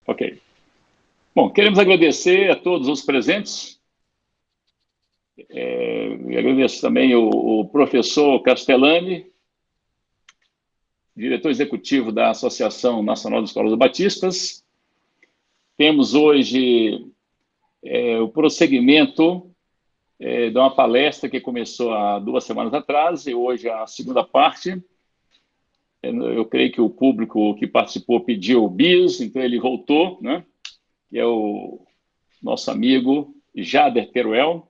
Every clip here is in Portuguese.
Ok. Bom, queremos agradecer a todos os presentes. E agradeço também o professor Castellani, diretor executivo da Associação Nacional de Escolas Batistas. Temos hoje o prosseguimento de uma palestra que começou há 2 semanas atrás, e hoje a segunda parte. Eu creio que o público que participou pediu o bis, então ele voltou, né? Que é o nosso amigo Jader Teruel.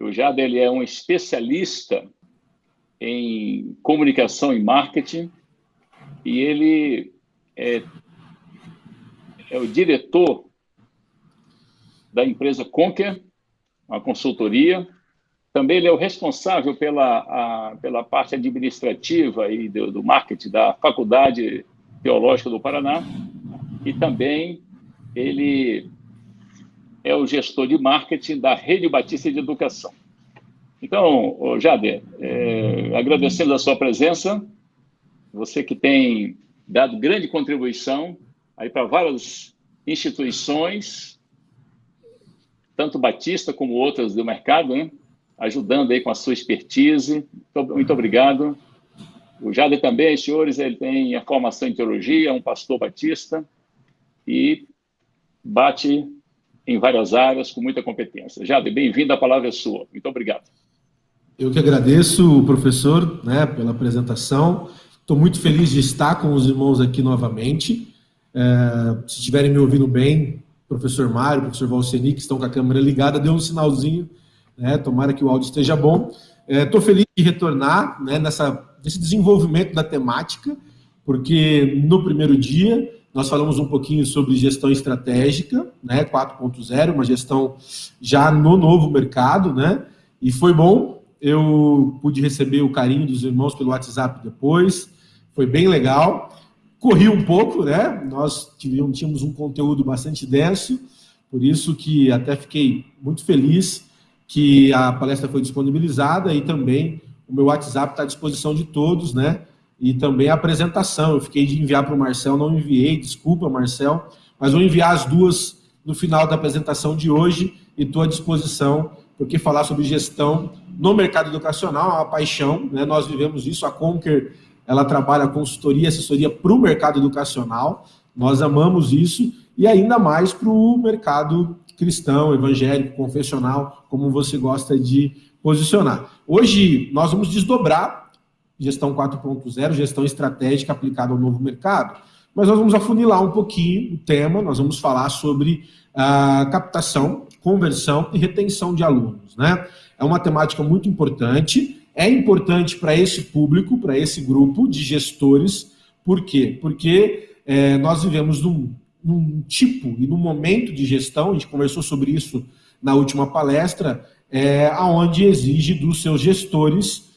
O Jader, ele é um especialista em comunicação e marketing, e ele é o diretor da empresa Conquer, uma consultoria. Também ele é o responsável pela parte administrativa e do marketing da Faculdade Teológica do Paraná, e também ele é o gestor de marketing da Rede Batista de Educação. Então, Jader, agradecemos a sua presença, você que tem dado grande contribuição aí para várias instituições, tanto Batista como outras do mercado, né? Ajudando aí com a sua expertise. Muito obrigado. O Jader também, senhores, ele tem a formação em teologia, é um pastor batista e bate em várias áreas com muita competência. Jader, bem-vindo, a palavra é sua. Muito obrigado. Eu que agradeço, professor, né, pela apresentação. Estou muito feliz de estar com os irmãos aqui novamente. Se estiverem me ouvindo bem, professor Mário, professor Valceni, que estão com a câmera ligada, dê um sinalzinho, né, tomara que o áudio esteja bom. Estou feliz de retornar, né, nesse desenvolvimento da temática, porque no primeiro dia nós falamos um pouquinho sobre gestão estratégica, né, 4.0, uma gestão já no novo mercado, né, e foi bom. Eu pude receber o carinho dos irmãos pelo WhatsApp depois, foi bem legal. Corri um pouco, né? Nós tínhamos um conteúdo bastante denso, por isso que até fiquei muito feliz que a palestra foi disponibilizada, e também o meu WhatsApp está à disposição de todos, né? E também a apresentação. Eu fiquei de enviar para o Marcel, não enviei, desculpa, Marcel, mas vou enviar as duas no final da apresentação de hoje e estou à disposição, porque falar sobre gestão no mercado educacional é uma paixão, né? Nós vivemos isso. A Conquer, ela trabalha consultoria e assessoria para o mercado educacional, nós amamos isso, e ainda mais para o mercado cristão, evangélico, confessional, como você gosta de posicionar. Hoje nós vamos desdobrar gestão 4.0, gestão estratégica aplicada ao novo mercado, mas nós vamos afunilar um pouquinho o tema, nós vamos falar sobre captação, conversão e retenção de alunos, né? É uma temática muito importante, é importante para esse público, para esse grupo de gestores. Por quê? Porque nós vivemos num tipo e num momento de gestão, a gente conversou sobre isso na última palestra, onde exige dos seus gestores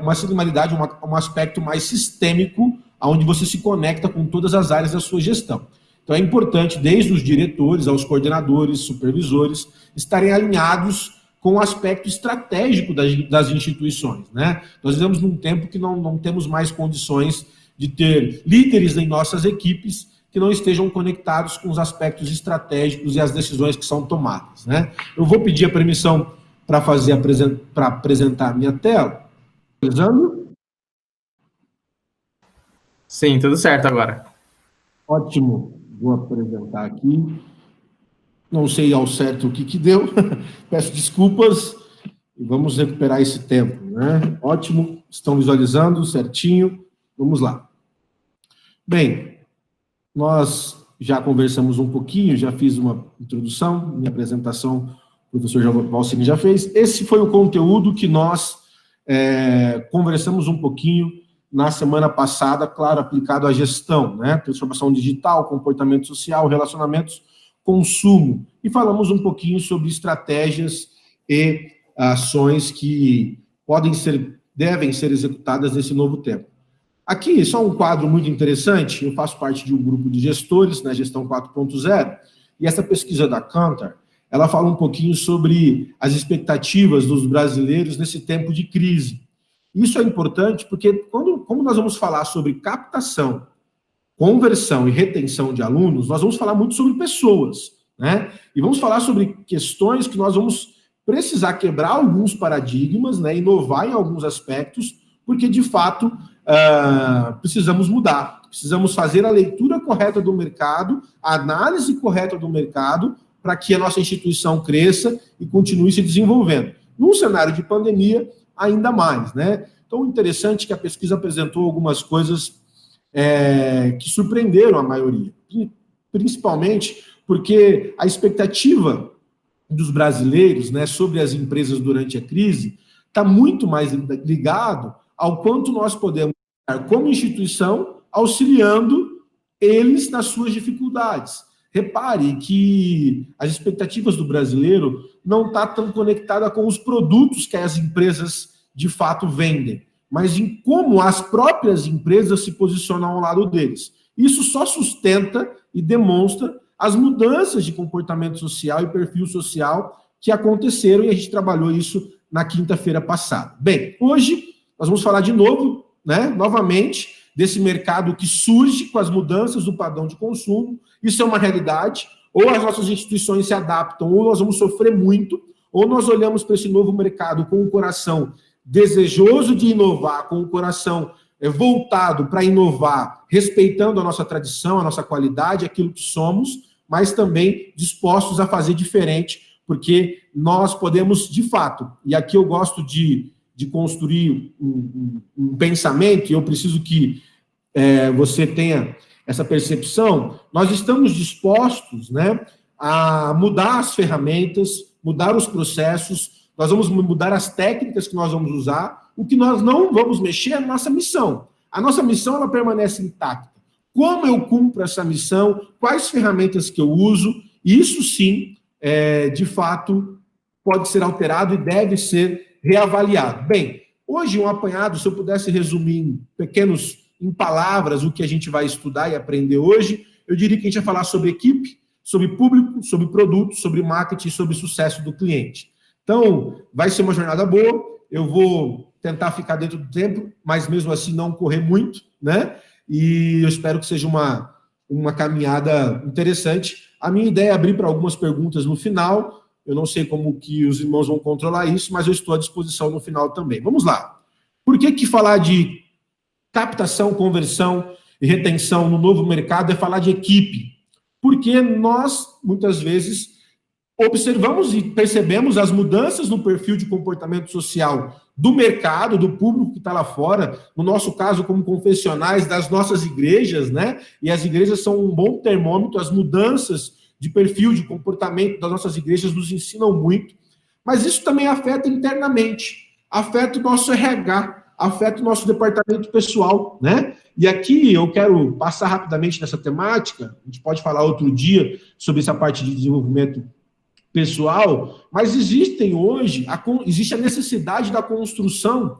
uma similaridade, um aspecto mais sistêmico, onde você se conecta com todas as áreas da sua gestão. Então é importante, desde os diretores aos coordenadores, supervisores, estarem alinhados com o aspecto estratégico das instituições, né? Nós vivemos num tempo que não temos mais condições de ter líderes em nossas equipes que não estejam conectados com os aspectos estratégicos e as decisões que são tomadas, né? Eu vou pedir a permissão para apresentar a minha tela. Sim, tudo certo agora. Ótimo, vou apresentar aqui. Não sei ao certo o que deu, peço desculpas e vamos recuperar esse tempo, né? Ótimo, estão visualizando certinho, vamos lá. Bem, nós já conversamos um pouquinho, já fiz uma introdução, minha apresentação o professor Valcini já fez. Esse foi o conteúdo que nós conversamos um pouquinho na semana passada, claro, aplicado à gestão, né? Transformação digital, comportamento social, relacionamentos, consumo, e falamos um pouquinho sobre estratégias e ações que devem ser executadas nesse novo tempo. Aqui, só um quadro muito interessante, eu faço parte de um grupo de gestores na gestão 4.0, e essa pesquisa da Kantar, ela fala um pouquinho sobre as expectativas dos brasileiros nesse tempo de crise. Isso é importante porque, como nós vamos falar sobre captação conversão e retenção de alunos, nós vamos falar muito sobre pessoas, né? E vamos falar sobre questões que nós vamos precisar quebrar alguns paradigmas, né? Inovar em alguns aspectos, porque, de fato, precisamos mudar. Precisamos fazer a leitura correta do mercado, a análise correta do mercado, para que a nossa instituição cresça e continue se desenvolvendo. Num cenário de pandemia, ainda mais, né? Então, interessante que a pesquisa apresentou algumas coisas que surpreenderam a maioria, principalmente porque a expectativa dos brasileiros, né, sobre as empresas durante a crise está muito mais ligado ao quanto nós podemos, como instituição, auxiliando eles nas suas dificuldades. Repare que as expectativas do brasileiro não estão tão conectadas com os produtos que as empresas de fato vendem, mas em como as próprias empresas se posicionam ao lado deles. Isso só sustenta e demonstra as mudanças de comportamento social e perfil social que aconteceram, e a gente trabalhou isso na quinta-feira passada. Bem, hoje nós vamos falar de novo, né, novamente, desse mercado que surge com as mudanças do padrão de consumo. Isso é uma realidade. Ou as nossas instituições se adaptam, ou nós vamos sofrer muito, ou nós olhamos para esse novo mercado com o coração desejoso de inovar, com o coração voltado para inovar, respeitando a nossa tradição, a nossa qualidade, aquilo que somos, mas também dispostos a fazer diferente, porque nós podemos, de fato, e aqui eu gosto de construir um pensamento, e eu preciso que você tenha essa percepção, nós estamos dispostos, né, a mudar as ferramentas, mudar os processos, nós vamos mudar as técnicas que nós vamos usar, o que nós não vamos mexer é a nossa missão. A nossa missão, ela permanece intacta. Como eu cumpro essa missão, quais ferramentas que eu uso, isso sim, de fato, pode ser alterado e deve ser reavaliado. Bem, hoje um apanhado, se eu pudesse resumir em palavras o que a gente vai estudar e aprender hoje, eu diria que a gente vai falar sobre equipe, sobre público, sobre produto, sobre marketing, sobre sucesso do cliente. Então, vai ser uma jornada boa, eu vou tentar ficar dentro do tempo, mas mesmo assim não correr muito, né? E eu espero que seja uma caminhada interessante. A minha ideia é abrir para algumas perguntas no final, eu não sei como que os irmãos vão controlar isso, mas eu estou à disposição no final também. Vamos lá. Por que falar de captação, conversão e retenção no novo mercado é falar de equipe? Porque nós, muitas vezes, observamos e percebemos as mudanças no perfil de comportamento social do mercado, do público que está lá fora, no nosso caso, como confessionais das nossas igrejas, né? E as igrejas são um bom termômetro, as mudanças de perfil de comportamento das nossas igrejas nos ensinam muito, mas isso também afeta internamente, afeta o nosso RH, afeta o nosso departamento pessoal, né? E aqui eu quero passar rapidamente nessa temática, a gente pode falar outro dia sobre essa parte de desenvolvimento pessoal, mas existe a necessidade da construção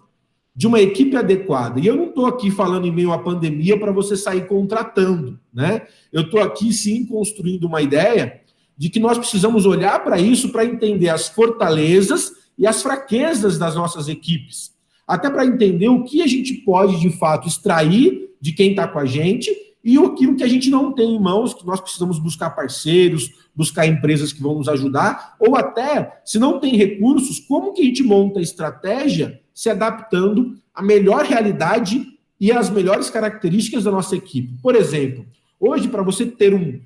de uma equipe adequada. E eu não estou aqui falando em meio à pandemia para você sair contratando, né? Eu estou aqui, sim, construindo uma ideia de que nós precisamos olhar para isso para entender as fortalezas e as fraquezas das nossas equipes. Até para entender o que a gente pode, de fato, extrair de quem está com a gente e aquilo que a gente não tem em mãos, que nós precisamos buscar parceiros, buscar empresas que vão nos ajudar, ou até, se não tem recursos, como que a gente monta a estratégia se adaptando à melhor realidade e às melhores características da nossa equipe. Por exemplo, hoje, para você ter um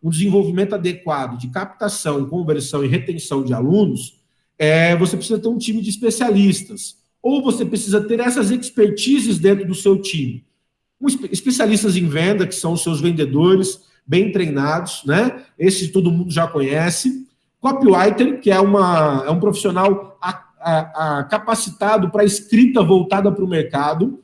desenvolvimento adequado de captação, conversão e retenção de alunos, você precisa ter um time de especialistas, ou você precisa ter essas expertises dentro do seu time. Especialistas em venda, que são os seus vendedores, bem treinados, né? Esse todo mundo já conhece. Copywriter, que é um profissional capacitado para escrita voltada para o mercado.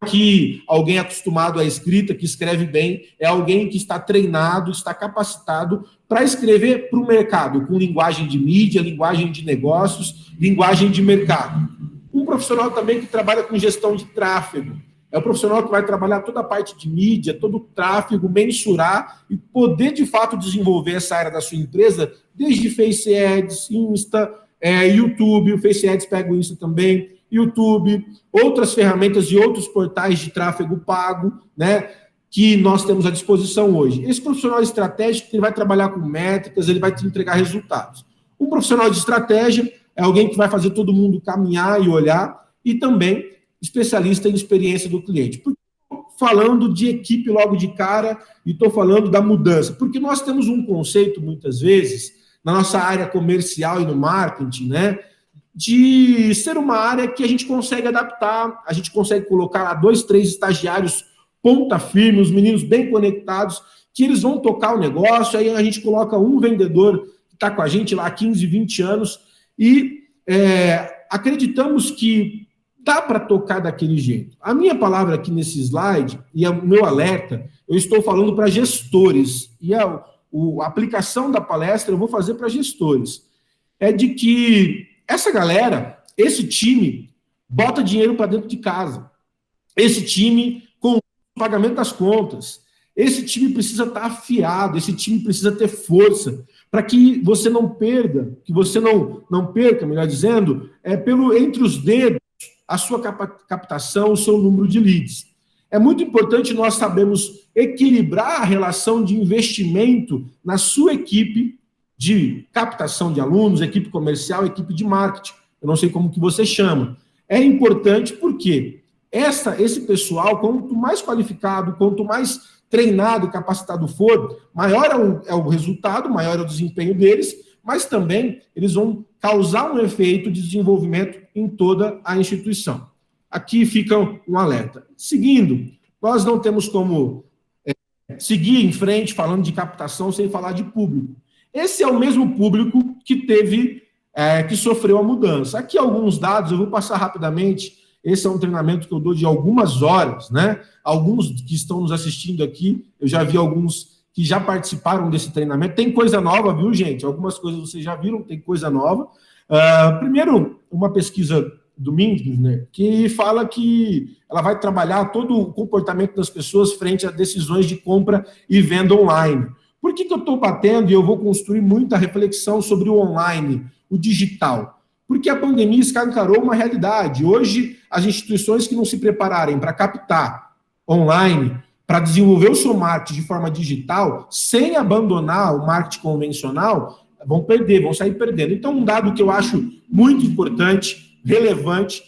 Aqui, alguém acostumado à escrita, que escreve bem, é alguém que está treinado, está capacitado para escrever para o mercado, com linguagem de mídia, linguagem de negócios, linguagem de mercado. Um profissional também que trabalha com gestão de tráfego. É o profissional que vai trabalhar toda a parte de mídia, todo o tráfego, mensurar e poder, de fato, desenvolver essa área da sua empresa, desde Face Ads, Insta, YouTube, o Face Ads pega o Insta também, YouTube, outras ferramentas e outros portais de tráfego pago, né? que nós temos à disposição hoje? Esse profissional estratégico, ele vai trabalhar com métricas, ele vai te entregar resultados. Um profissional de estratégia é alguém que vai fazer todo mundo caminhar e olhar, e também especialista em experiência do cliente. Por que estou falando de equipe logo de cara e estou falando da mudança? Porque nós temos um conceito, muitas vezes, na nossa área comercial e no marketing, né, de ser uma área que a gente consegue adaptar, a gente consegue colocar lá 2, 3 estagiários ponta firme, os meninos bem conectados, que eles vão tocar o negócio, aí a gente coloca um vendedor que está com a gente lá há 15, 20 anos, e acreditamos que dá para tocar daquele jeito. A minha palavra aqui nesse slide, e o meu alerta, eu estou falando para gestores, e a aplicação da palestra eu vou fazer para gestores, é de que essa galera, esse time, bota dinheiro para dentro de casa. Esse time com o pagamento das contas. Esse time precisa estar afiado, esse time precisa ter força, para que você não perca, melhor dizendo, entre os dedos, a sua captação, o seu número de leads. É muito importante nós sabermos equilibrar a relação de investimento na sua equipe de captação de alunos, equipe comercial, equipe de marketing. Eu não sei como que você chama. É importante porque esse pessoal, quanto mais qualificado, quanto mais treinado e capacitado for, maior é o resultado, maior é o desempenho deles, mas também eles vão causar um efeito de desenvolvimento em toda a instituição. Aqui fica um alerta. Seguindo, nós não temos como seguir em frente falando de captação sem falar de público. Esse é o mesmo público que sofreu a mudança. Aqui alguns dados, eu vou passar rapidamente. Esse é um treinamento que eu dou de algumas horas, né? Alguns que estão nos assistindo aqui, eu já vi alguns que já participaram desse treinamento. Tem coisa nova, viu, gente? Algumas coisas vocês já viram, tem coisa nova. Primeiro, uma pesquisa do Minds, né, que fala que ela vai trabalhar todo o comportamento das pessoas frente a decisões de compra e venda online. Por que eu estou batendo e eu vou construir muita reflexão sobre o online, o digital? Porque a pandemia escancarou uma realidade. Hoje, as instituições que não se prepararem para captar online, para desenvolver o seu marketing de forma digital, sem abandonar o marketing convencional, vão sair perdendo. Então, um dado que eu acho muito importante, relevante,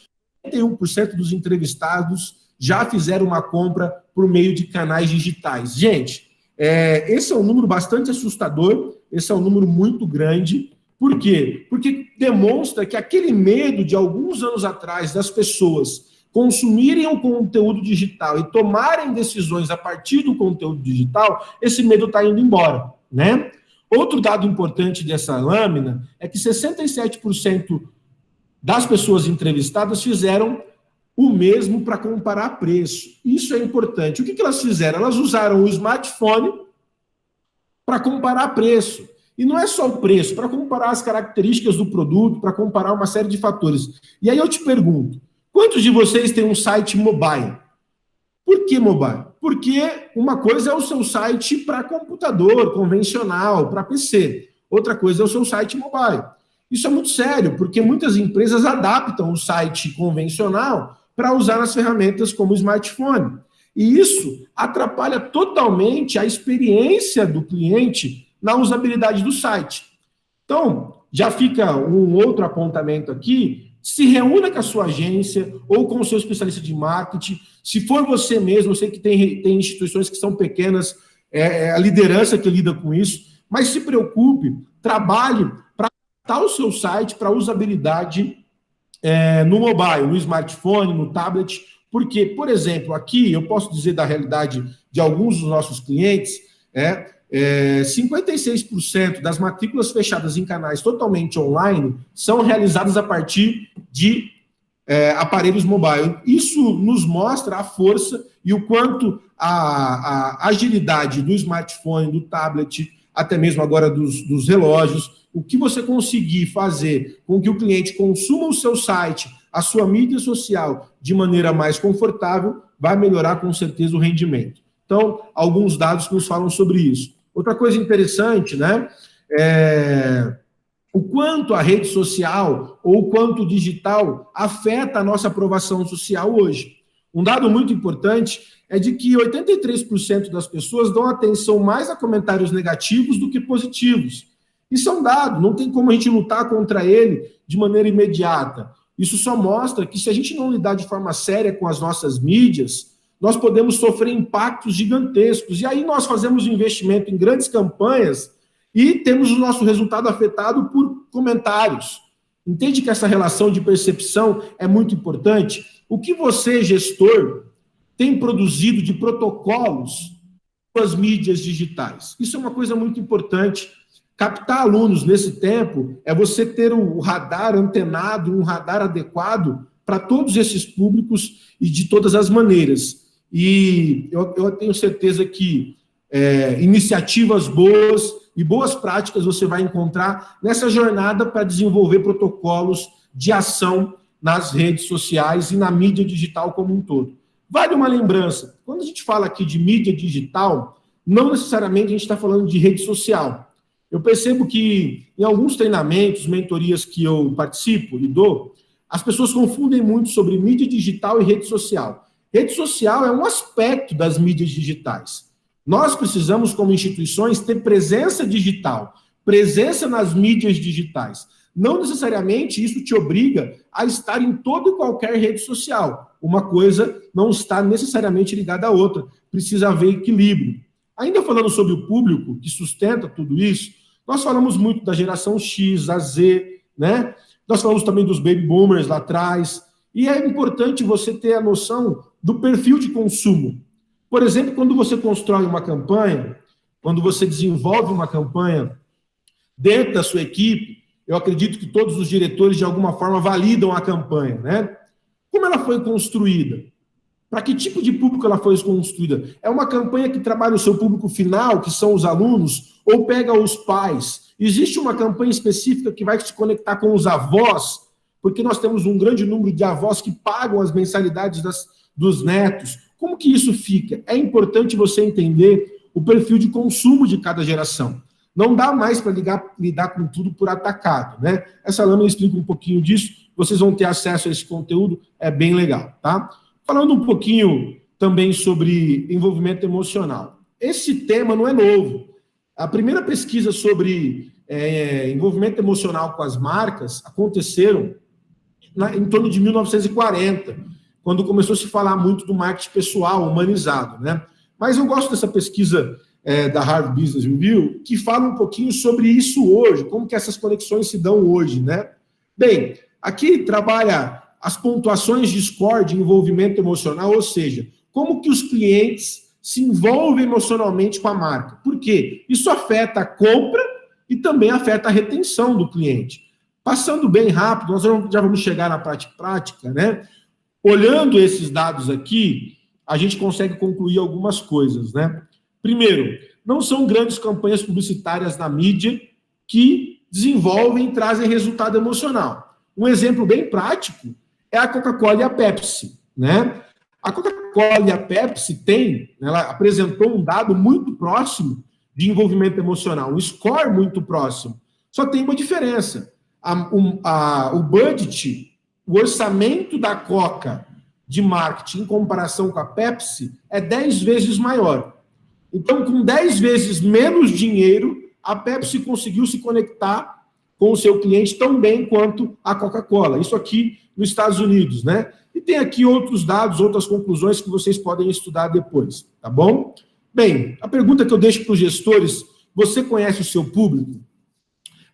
71% dos entrevistados já fizeram uma compra por meio de canais digitais. Gente, esse é um número bastante assustador, esse é um número muito grande. Por quê? Porque demonstra que aquele medo de alguns anos atrás das pessoas consumirem o conteúdo digital e tomarem decisões a partir do conteúdo digital, esse medo está indo embora, né? Outro dado importante dessa lâmina é que 67% das pessoas entrevistadas fizeram o mesmo para comparar preço. Isso é importante. O que elas fizeram? Elas usaram o smartphone para comparar preço. E não é só o preço, para comparar as características do produto, para comparar uma série de fatores. E aí eu te pergunto, quantos de vocês têm um site mobile? Por que mobile? Porque uma coisa é o seu site para computador convencional, para PC. Outra coisa é o seu site mobile. Isso é muito sério, porque muitas empresas adaptam o site convencional para usar nas ferramentas como o smartphone. E isso atrapalha totalmente a experiência do cliente na usabilidade do site. Então, já fica um outro apontamento aqui, se reúna com a sua agência ou com o seu especialista de marketing. Se for você mesmo, eu sei que tem instituições que são pequenas, a liderança que lida com isso, mas se preocupe, trabalhe para adaptar o seu site para usabilidade no mobile, no smartphone, no tablet, porque, por exemplo, aqui eu posso dizer da realidade de alguns dos nossos clientes, 56% das matrículas fechadas em canais totalmente online são realizadas a partir de aparelhos mobile. Isso nos mostra a força e o quanto a agilidade do smartphone, do tablet, até mesmo agora dos relógios, o que você conseguir fazer com que o cliente consuma o seu site, a sua mídia social de maneira mais confortável, vai melhorar com certeza o rendimento. Então, alguns dados que nos falam sobre isso. Outra coisa interessante, né, o quanto a rede social ou o quanto o digital afeta a nossa aprovação social hoje. Um dado muito importante é de que 83% das pessoas dão atenção mais a comentários negativos do que positivos. Isso é um dado, não tem como a gente lutar contra ele de maneira imediata. Isso só mostra que se a gente não lidar de forma séria com as nossas mídias, nós podemos sofrer impactos gigantescos. E aí nós fazemos um investimento em grandes campanhas e temos o nosso resultado afetado por comentários. Entende que essa relação de percepção é muito importante? O que você, gestor, tem produzido de protocolos para as mídias digitais? Isso é uma coisa muito importante. Captar alunos nesse tempo é você ter o radar antenado, um radar adequado para todos esses públicos e de todas as maneiras. E eu tenho certeza que iniciativas boas e boas práticas você vai encontrar nessa jornada para desenvolver protocolos de ação nas redes sociais e na mídia digital como um todo. Vale uma lembrança, quando a gente fala aqui de mídia digital, não necessariamente a gente está falando de rede social. Eu percebo que em alguns treinamentos, mentorias que eu participo e dou, as pessoas confundem muito sobre mídia digital e rede social. Rede social é um aspecto das mídias digitais. Nós precisamos, como instituições, ter presença digital, presença nas mídias digitais. Não necessariamente isso te obriga a estar em toda e qualquer rede social. Uma coisa não está necessariamente ligada à outra. Precisa haver equilíbrio. Ainda falando sobre o público que sustenta tudo isso, nós falamos muito da geração X, a Z, né? Nós falamos também dos baby boomers lá atrás. E é importante você ter a noção do perfil de consumo. Por exemplo, quando você constrói uma campanha, quando você desenvolve uma campanha dentro da sua equipe, eu acredito que todos os diretores, de alguma forma, validam a campanha, né? Como ela foi construída? Para que tipo de público ela foi construída? É uma campanha que trabalha o seu público final, que são os alunos, ou pega os pais? Existe uma campanha específica que vai se conectar com os avós? Porque nós temos um grande número de avós que pagam as mensalidades dos netos. Como que isso fica? É importante você entender o perfil de consumo de cada geração. Não dá mais para lidar com tudo por atacado, né? Essa lâmina explica um pouquinho disso, vocês vão ter acesso a esse conteúdo, é bem legal, tá? Falando um pouquinho também sobre envolvimento emocional. Esse tema não é novo. A primeira pesquisa sobre envolvimento emocional com as marcas aconteceram em torno de 1940, quando começou a se falar muito do marketing pessoal, humanizado, né? Mas eu gosto dessa pesquisa da Harvard Business Review, que fala um pouquinho sobre isso hoje, como que essas conexões se dão hoje, né? Bem, aqui trabalha as pontuações de score de envolvimento emocional, ou seja, como que os clientes se envolvem emocionalmente com a marca. Por quê? Isso afeta a compra e também afeta a retenção do cliente. Passando bem rápido, nós já vamos chegar na prática, né? Olhando esses dados aqui, a gente consegue concluir algumas coisas, né? Primeiro, não são grandes campanhas publicitárias na mídia que desenvolvem e trazem resultado emocional. Um exemplo bem prático é a Coca-Cola e a Pepsi, né? A Coca-Cola e a Pepsi ela apresentou um dado muito próximo de envolvimento emocional, um score muito próximo. Só tem uma diferença. O budget, o orçamento da Coca de marketing em comparação com a Pepsi é 10 vezes maior. Então, com 10 vezes menos dinheiro, a Pepsi conseguiu se conectar com o seu cliente tão bem quanto a Coca-Cola. Isso aqui nos Estados Unidos, né? E tem aqui outros dados, outras conclusões que vocês podem estudar depois, tá bom? Bem, a pergunta que eu deixo para os gestores, você conhece o seu público?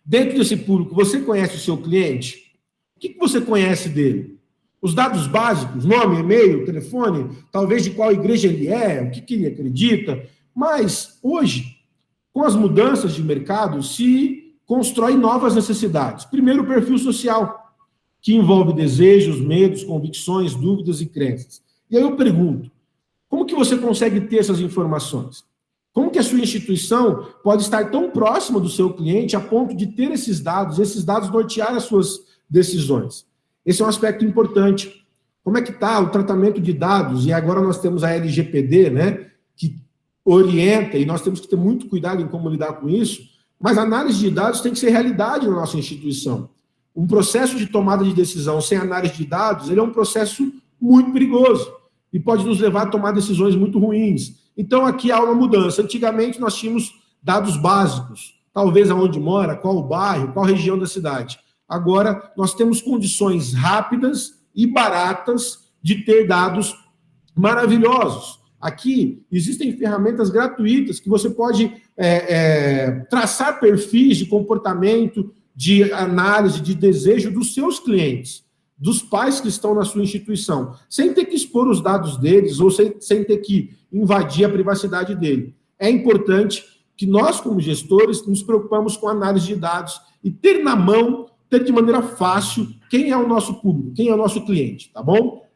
Dentro desse público, você conhece o seu cliente? O que você conhece dele? Os dados básicos, nome, e-mail, telefone, talvez de qual igreja ele é, o que ele acredita. Mas, hoje, com as mudanças de mercado, se constrói novas necessidades. Primeiro, o perfil social, que envolve desejos, medos, convicções, dúvidas e crenças. E aí eu pergunto, como que você consegue ter essas informações? Como que a sua instituição pode estar tão próxima do seu cliente a ponto de ter esses dados nortear as suas decisões? Esse é um aspecto importante. Como é que está o tratamento de dados? E agora nós temos a LGPD, né, que orienta, e nós temos que ter muito cuidado em como lidar com isso, mas a análise de dados tem que ser realidade na nossa instituição. Um processo de tomada de decisão sem análise de dados, ele é um processo muito perigoso. e pode nos levar a tomar decisões muito ruins. Então, aqui há uma mudança. Antigamente, nós tínhamos dados básicos, talvez aonde mora, qual o bairro, qual região da cidade. Agora, nós temos condições rápidas e baratas de ter dados maravilhosos. Aqui existem ferramentas gratuitas que você pode traçar perfis de comportamento, de análise, de desejo dos seus clientes, dos pais que estão na sua instituição, sem ter que expor os dados deles ou sem ter que invadir a privacidade dele. É importante que nós, como gestores, nos preocupamos com a análise de dados e ter na mão, ter de maneira fácil quem é o nosso público, quem é o nosso cliente, tá bom?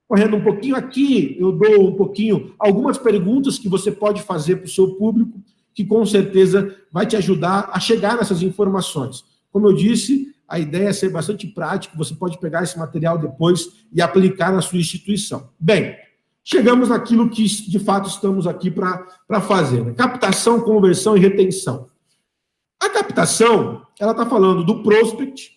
Correndo um pouquinho aqui, eu dou um pouquinho, algumas perguntas que você pode fazer para o seu público, que com certeza vai te ajudar a chegar nessas informações. Como eu disse, a ideia é ser bastante prático, você pode pegar esse material depois e aplicar na sua instituição. Bem, chegamos naquilo que de fato estamos aqui para fazer, né? Captação, conversão e retenção. A captação, ela está falando do prospect,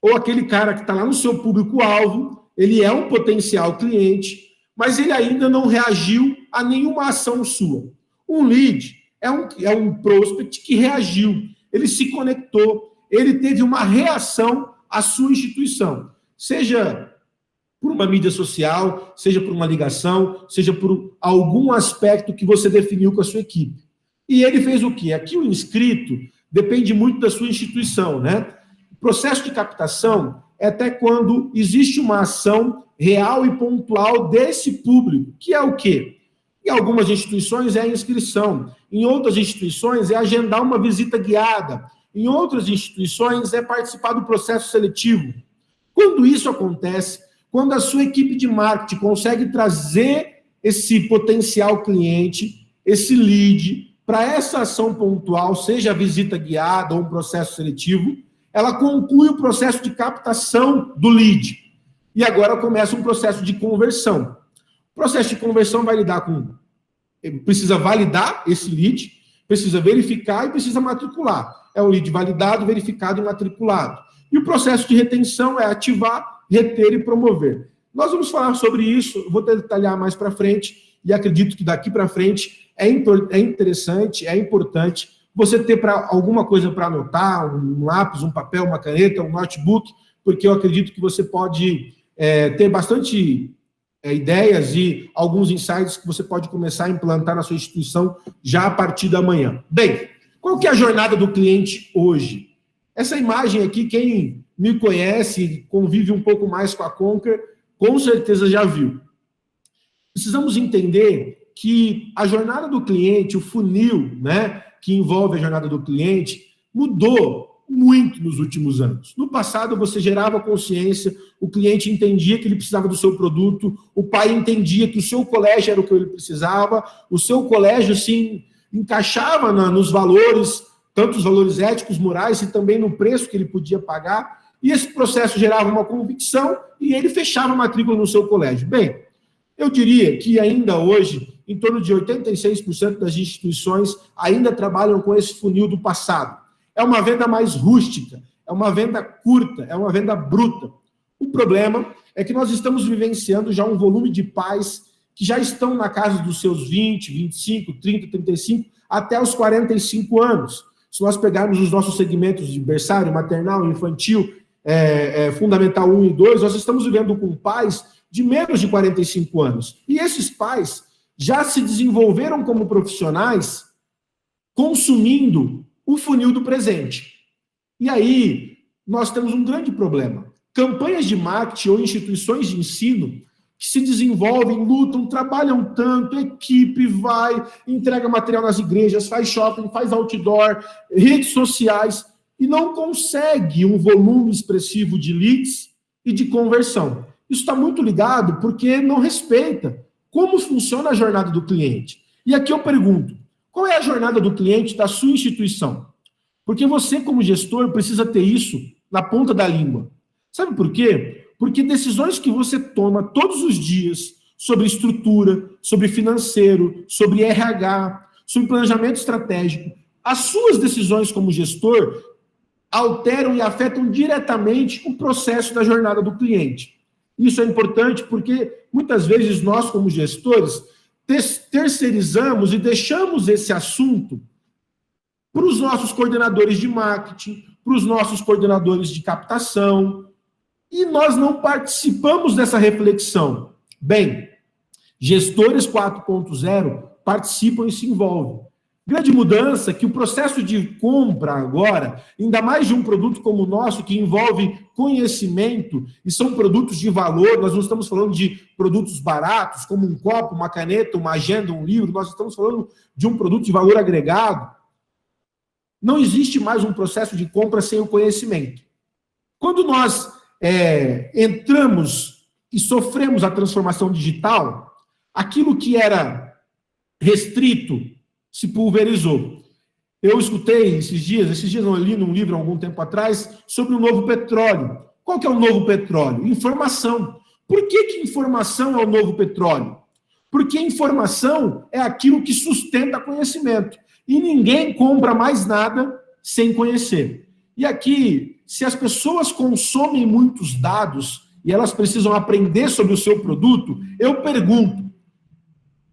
ou aquele cara que está lá no seu público-alvo, ele é um potencial cliente, mas ele ainda não reagiu a nenhuma ação sua. Um lead é um prospect que reagiu, ele se conectou, ele teve uma reação à sua instituição, seja por uma mídia social, seja por uma ligação, seja por algum aspecto que você definiu com a sua equipe. E ele fez o quê? Aqui o inscrito depende muito da sua instituição, né? O processo de captação é até quando existe uma ação real e pontual desse público, que é o quê? Em algumas instituições é a inscrição, em outras instituições é agendar uma visita guiada, em outras instituições é participar do processo seletivo. Quando isso acontece, quando a sua equipe de marketing consegue trazer esse potencial cliente, esse lead, para essa ação pontual, seja a visita guiada ou um processo seletivo, ela conclui o processo de captação do lead. E agora começa um processo de conversão. O processo de conversão vai lidar com... Precisa validar esse lead, precisa verificar e precisa matricular. É um lead validado, verificado e matriculado. E o processo de retenção é ativar, reter e promover. Nós vamos falar sobre isso, vou detalhar mais para frente, e acredito que daqui para frente é interessante, é importante você ter alguma coisa para anotar, um lápis, um papel, uma caneta, um notebook, porque eu acredito que você pode ter bastante ideias e alguns insights que você pode começar a implantar na sua instituição já a partir da manhã. Bem, qual que é a jornada do cliente hoje? Essa imagem aqui, quem me conhece, convive um pouco mais com a Conquer, com certeza já viu. Precisamos entender que a jornada do cliente, o funil, né, que envolve a jornada do cliente, mudou muito nos últimos anos. No passado, você gerava consciência, o cliente entendia que ele precisava do seu produto, o pai entendia que o seu colégio era o que ele precisava, o seu colégio se encaixava nos valores, tanto os valores éticos, morais, e também no preço que ele podia pagar, e esse processo gerava uma convicção e ele fechava a matrícula no seu colégio. Bem, eu diria que ainda hoje, em torno de 86% das instituições ainda trabalham com esse funil do passado. É uma venda mais rústica, é uma venda curta, é uma venda bruta. O problema é que nós estamos vivenciando já um volume de pais que já estão na casa dos seus 20, 25, 30, 35, até os 45 anos. Se nós pegarmos os nossos segmentos de berçário, maternal, infantil, fundamental 1 e 2, nós estamos vivendo com pais de menos de 45 anos. E esses pais já se desenvolveram como profissionais consumindo o funil do presente. E aí, nós temos um grande problema. Campanhas de marketing ou instituições de ensino que se desenvolvem, lutam, trabalham tanto, equipe vai, entrega material nas igrejas, faz shopping, faz outdoor, redes sociais, e não consegue um volume expressivo de leads e de conversão. Isso está muito ligado porque não respeita como funciona a jornada do cliente. E aqui eu pergunto, qual é a jornada do cliente da sua instituição? Porque você, como gestor, precisa ter isso na ponta da língua. Sabe por quê? Porque decisões que você toma todos os dias sobre estrutura, sobre financeiro, sobre RH, sobre planejamento estratégico, as suas decisões como gestor alteram e afetam diretamente o processo da jornada do cliente. Isso é importante porque, muitas vezes, nós, como gestores, terceirizamos e deixamos esse assunto para os nossos coordenadores de marketing, para os nossos coordenadores de captação, e nós não participamos dessa reflexão. Bem, gestores 4.0 participam e se envolvem. Grande mudança que o processo de compra agora, ainda mais de um produto como o nosso, que envolve conhecimento, e são produtos de valor, nós não estamos falando de produtos baratos, como um copo, uma caneta, uma agenda, um livro, nós estamos falando de um produto de valor agregado. Não existe mais um processo de compra sem o conhecimento. Quando nós entramos e sofremos a transformação digital, aquilo que era restrito se pulverizou. Eu escutei esses dias eu li num livro há algum tempo atrás, sobre o novo petróleo. Qual que é o novo petróleo? Informação. Por que informação é o novo petróleo? Porque informação é aquilo que sustenta conhecimento. E ninguém compra mais nada sem conhecer. E aqui, se as pessoas consomem muitos dados e elas precisam aprender sobre o seu produto, eu pergunto,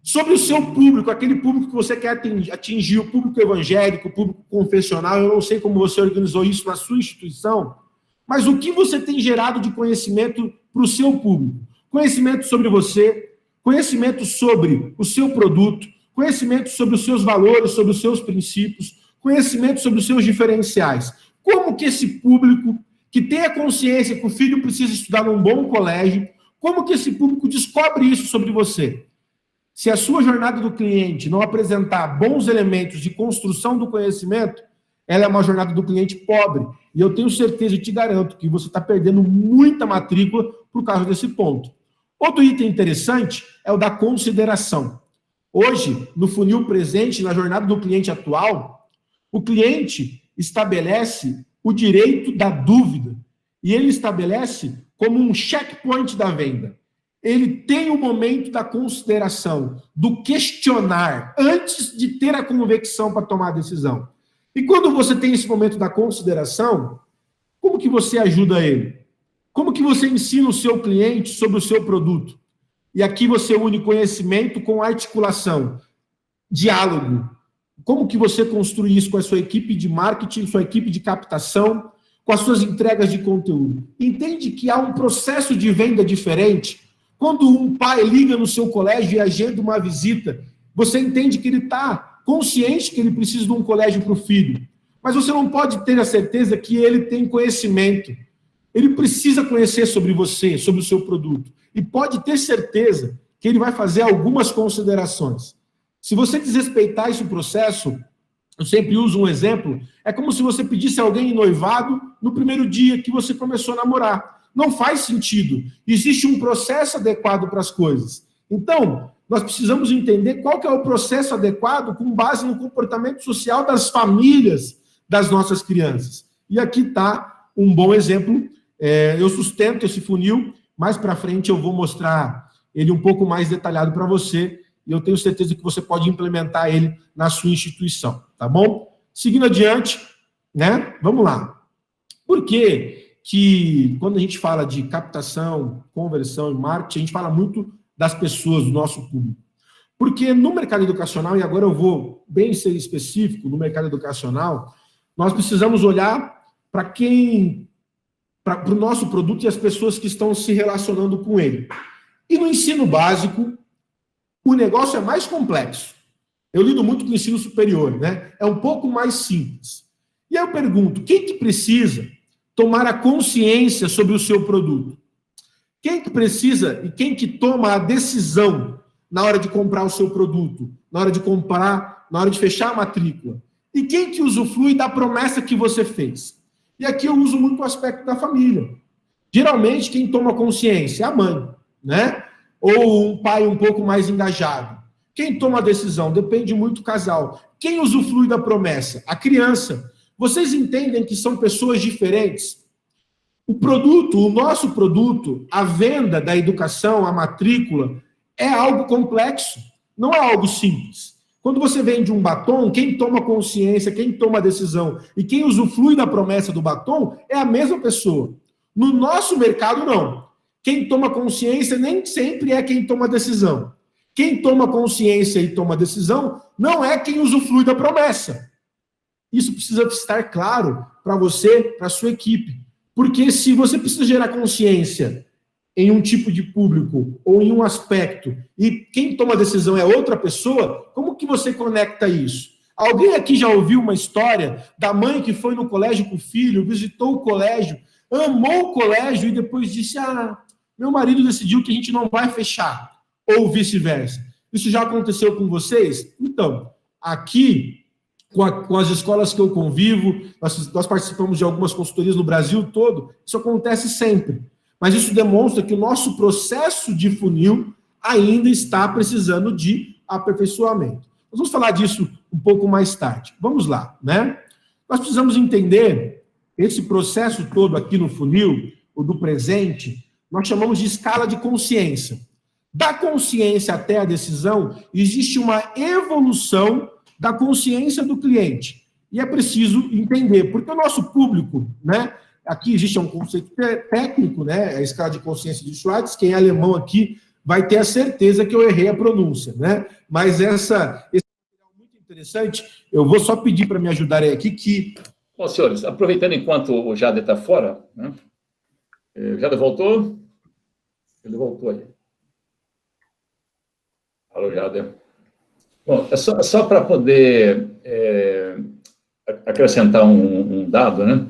sobre o seu público, aquele público que você quer atingir, o público evangélico, o público confessional, eu não sei como você organizou isso na sua instituição, mas o que você tem gerado de conhecimento para o seu público? Conhecimento sobre você, conhecimento sobre o seu produto, conhecimento sobre os seus valores, sobre os seus princípios, conhecimento sobre os seus diferenciais. Como que esse público, que tem a consciência que o filho precisa estudar num bom colégio, como que esse público descobre isso sobre você? Se a sua jornada do cliente não apresentar bons elementos de construção do conhecimento, ela é uma jornada do cliente pobre. E eu tenho certeza e te garanto que você está perdendo muita matrícula por causa desse ponto. Outro item interessante é o da consideração. Hoje, no funil presente, na jornada do cliente atual, o cliente estabelece o direito da dúvida. E ele estabelece como um checkpoint da venda. Ele tem o momento da consideração, do questionar, antes de ter a convicção para tomar a decisão. E quando você tem esse momento da consideração, como que você ajuda ele? Como que você ensina o seu cliente sobre o seu produto? E aqui você une conhecimento com articulação, diálogo. Como que você construi isso com a sua equipe de marketing, sua equipe de captação, com as suas entregas de conteúdo? Entende que há um processo de venda diferente? Quando um pai liga no seu colégio e agenda uma visita, você entende que ele está consciente que ele precisa de um colégio para o filho. Mas você não pode ter a certeza que ele tem conhecimento. Ele precisa conhecer sobre você, sobre o seu produto. E pode ter certeza que ele vai fazer algumas considerações. Se você desrespeitar esse processo, eu sempre uso um exemplo, é como se você pedisse a alguém em noivado no primeiro dia que você começou a namorar. Não faz sentido. Existe um processo adequado para as coisas. Então, nós precisamos entender qual que é o processo adequado com base no comportamento social das famílias das nossas crianças. E aqui está um bom exemplo. Eu sustento esse funil. Mais para frente eu vou mostrar ele um pouco mais detalhado para você. E eu tenho certeza que você pode implementar ele na sua instituição. Tá bom? Seguindo adiante, né? Vamos lá. Por quê? Que quando a gente fala de captação, conversão e marketing, a gente fala muito das pessoas, do nosso público. Porque no mercado educacional, e agora eu vou bem ser específico, no mercado educacional, nós precisamos olhar para o nosso produto e as pessoas que estão se relacionando com ele. E no ensino básico, o negócio é mais complexo. Eu lido muito com o ensino superior, né? É um pouco mais simples. E aí eu pergunto, quem que precisa tomar a consciência sobre o seu produto? Quem que precisa e quem que toma a decisão na hora de comprar o seu produto, na hora de comprar, na hora de fechar a matrícula? E quem que usufrui da promessa que você fez? E aqui eu uso muito o aspecto da família. Geralmente, quem toma consciência é a mãe, né? Ou um pai um pouco mais engajado. Quem toma a decisão? Depende muito do casal. Quem usufrui da promessa? A criança. Vocês entendem que são pessoas diferentes? O produto, o nosso produto, a venda da educação, a matrícula, é algo complexo, não é algo simples. Quando você vende um batom, quem toma consciência, quem toma a decisão e quem usufrui da promessa do batom é a mesma pessoa. No nosso mercado, não. quem toma consciência nem sempre é quem toma decisão. Quem toma consciência e toma decisão não é quem usufrui da promessa. Isso precisa estar claro para você, para a sua equipe. Porque se você precisa gerar consciência em um tipo de público ou em um aspecto e quem toma a decisão é outra pessoa, como que você conecta isso? Alguém aqui já ouviu uma história da mãe que foi no colégio com o filho, visitou o colégio, amou o colégio e depois disse, meu marido decidiu que a gente não vai fechar, ou vice-versa. Isso já aconteceu com vocês? Então, aqui, com as escolas que eu convivo, nós participamos de algumas consultorias no Brasil todo, isso acontece sempre. Mas isso demonstra que o nosso processo de funil ainda está precisando de aperfeiçoamento. Nós vamos falar disso um pouco mais tarde. Vamos lá, né? Nós precisamos entender esse processo todo aqui no funil, o do presente, nós chamamos de escala de consciência. Da consciência até a decisão, existe uma evolução da consciência do cliente. E é preciso entender, porque o nosso público, né? Aqui existe um conceito técnico, né? A escala de consciência de Schwartz. Quem é alemão aqui vai ter a certeza que eu errei a pronúncia, né? Mas esse material é muito interessante. Eu vou só pedir para me ajudarem aqui que... Bom, senhores, aproveitando enquanto o Jader está fora, né? O Jader voltou? Ele voltou aí. Alô, Jader. Bom, é só para poder acrescentar um dado, né?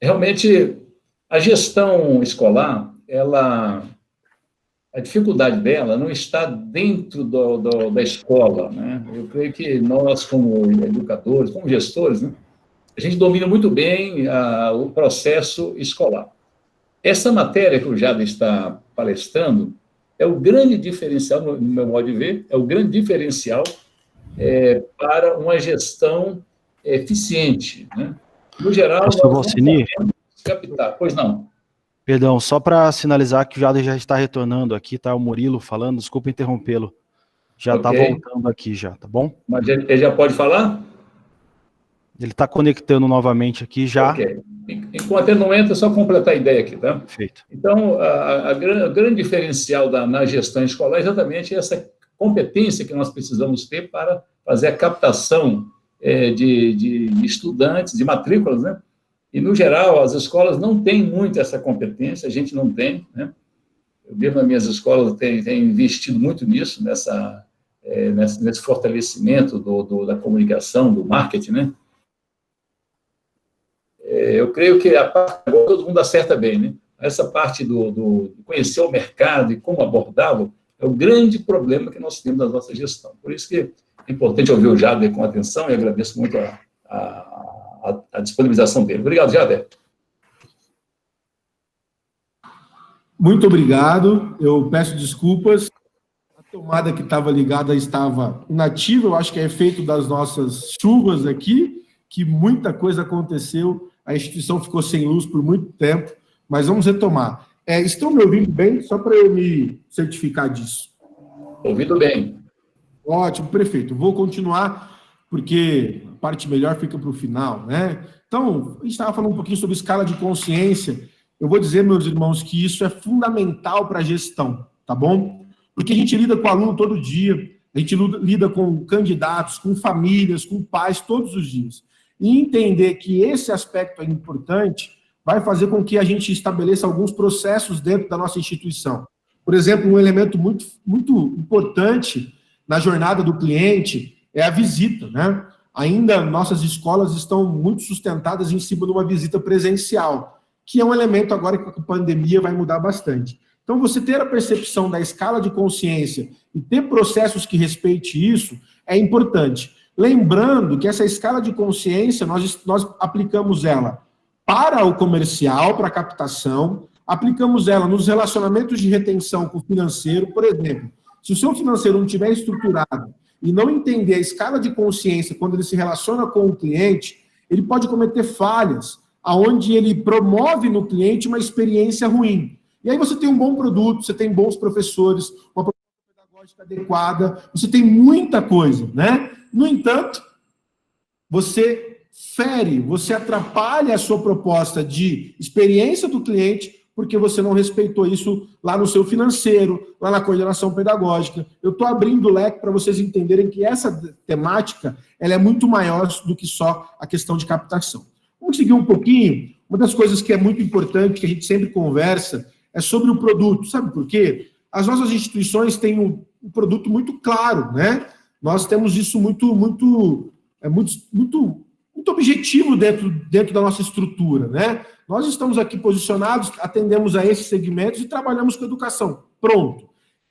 Realmente, a gestão escolar, a dificuldade dela não está dentro da escola, né? Eu creio que nós, como educadores, como gestores, né, a gente domina muito bem o processo escolar. Essa matéria que o Jader está palestrando é o grande diferencial, no meu modo de ver, é o grande diferencial para uma gestão eficiente, né? No geral, Pastor Valcini, captar. Pois não. Perdão, só para sinalizar que o Jader já está retornando aqui, tá? O Murilo falando, desculpa interrompê-lo. Já está voltando aqui já, tá bom? Mas ele já pode falar? Ele está conectando novamente aqui já. Ok. Enquanto ele não entra, só completar a ideia aqui, tá? Perfeito. Então, a grande diferencial na gestão escolar é exatamente essa competência que nós precisamos ter para fazer a captação de estudantes, de matrículas, né? E, no geral, as escolas não têm muito essa competência, a gente não tem, né? Eu mesmo nas minhas escolas tenho investido muito nisso, nesse fortalecimento da comunicação, do marketing, né? Eu creio que a parte agora todo mundo acerta bem, né? Essa parte do conhecer o mercado e como abordá-lo é o grande problema que nós temos na nossa gestão. Por isso que é importante ouvir o Jader com atenção e agradeço muito a disponibilização dele. Obrigado, Jader. Muito obrigado. Eu peço desculpas. A tomada que estava ligada estava inativa. Eu acho que é efeito das nossas chuvas aqui, que muita coisa aconteceu. A instituição ficou sem luz por muito tempo, mas vamos retomar. Estão me ouvindo bem? Só para eu me certificar disso. Ouvindo bem. Ótimo, prefeito. Vou continuar, porque a parte melhor fica para o final, né? Então, a gente estava falando um pouquinho sobre escala de consciência. Eu vou dizer, meus irmãos, que isso é fundamental para a gestão, tá bom? Porque a gente lida com aluno todo dia, a gente lida com candidatos, com famílias, com pais todos os dias. E entender que esse aspecto é importante vai fazer com que a gente estabeleça alguns processos dentro da nossa instituição. Por exemplo, um elemento muito, muito importante na jornada do cliente é a visita, né? Ainda nossas escolas estão muito sustentadas em cima de uma visita presencial, que é um elemento agora que a pandemia vai mudar bastante. Então, você ter a percepção da escala de consciência e ter processos que respeite isso é importante. Lembrando que essa escala de consciência, nós aplicamos ela para o comercial, para a captação, aplicamos ela nos relacionamentos de retenção com o financeiro. Por exemplo, se o seu financeiro não estiver estruturado e não entender a escala de consciência quando ele se relaciona com o cliente, ele pode cometer falhas, aonde ele promove no cliente uma experiência ruim. E aí você tem um bom produto, você tem bons professores, uma proposta pedagógica adequada, você tem muita coisa, né? No entanto, você fere, você atrapalha a sua proposta de experiência do cliente porque você não respeitou isso lá no seu financeiro, lá na coordenação pedagógica. Eu estou abrindo o leque para vocês entenderem que essa temática ela é muito maior do que só a questão de captação. Vamos seguir um pouquinho. Uma das coisas que é muito importante, que a gente sempre conversa, é sobre o produto. Sabe por quê? As nossas instituições têm um produto muito claro, né? Nós temos isso muito objetivo dentro da nossa estrutura, né? Nós estamos aqui posicionados, atendemos a esses segmentos e trabalhamos com educação. Pronto.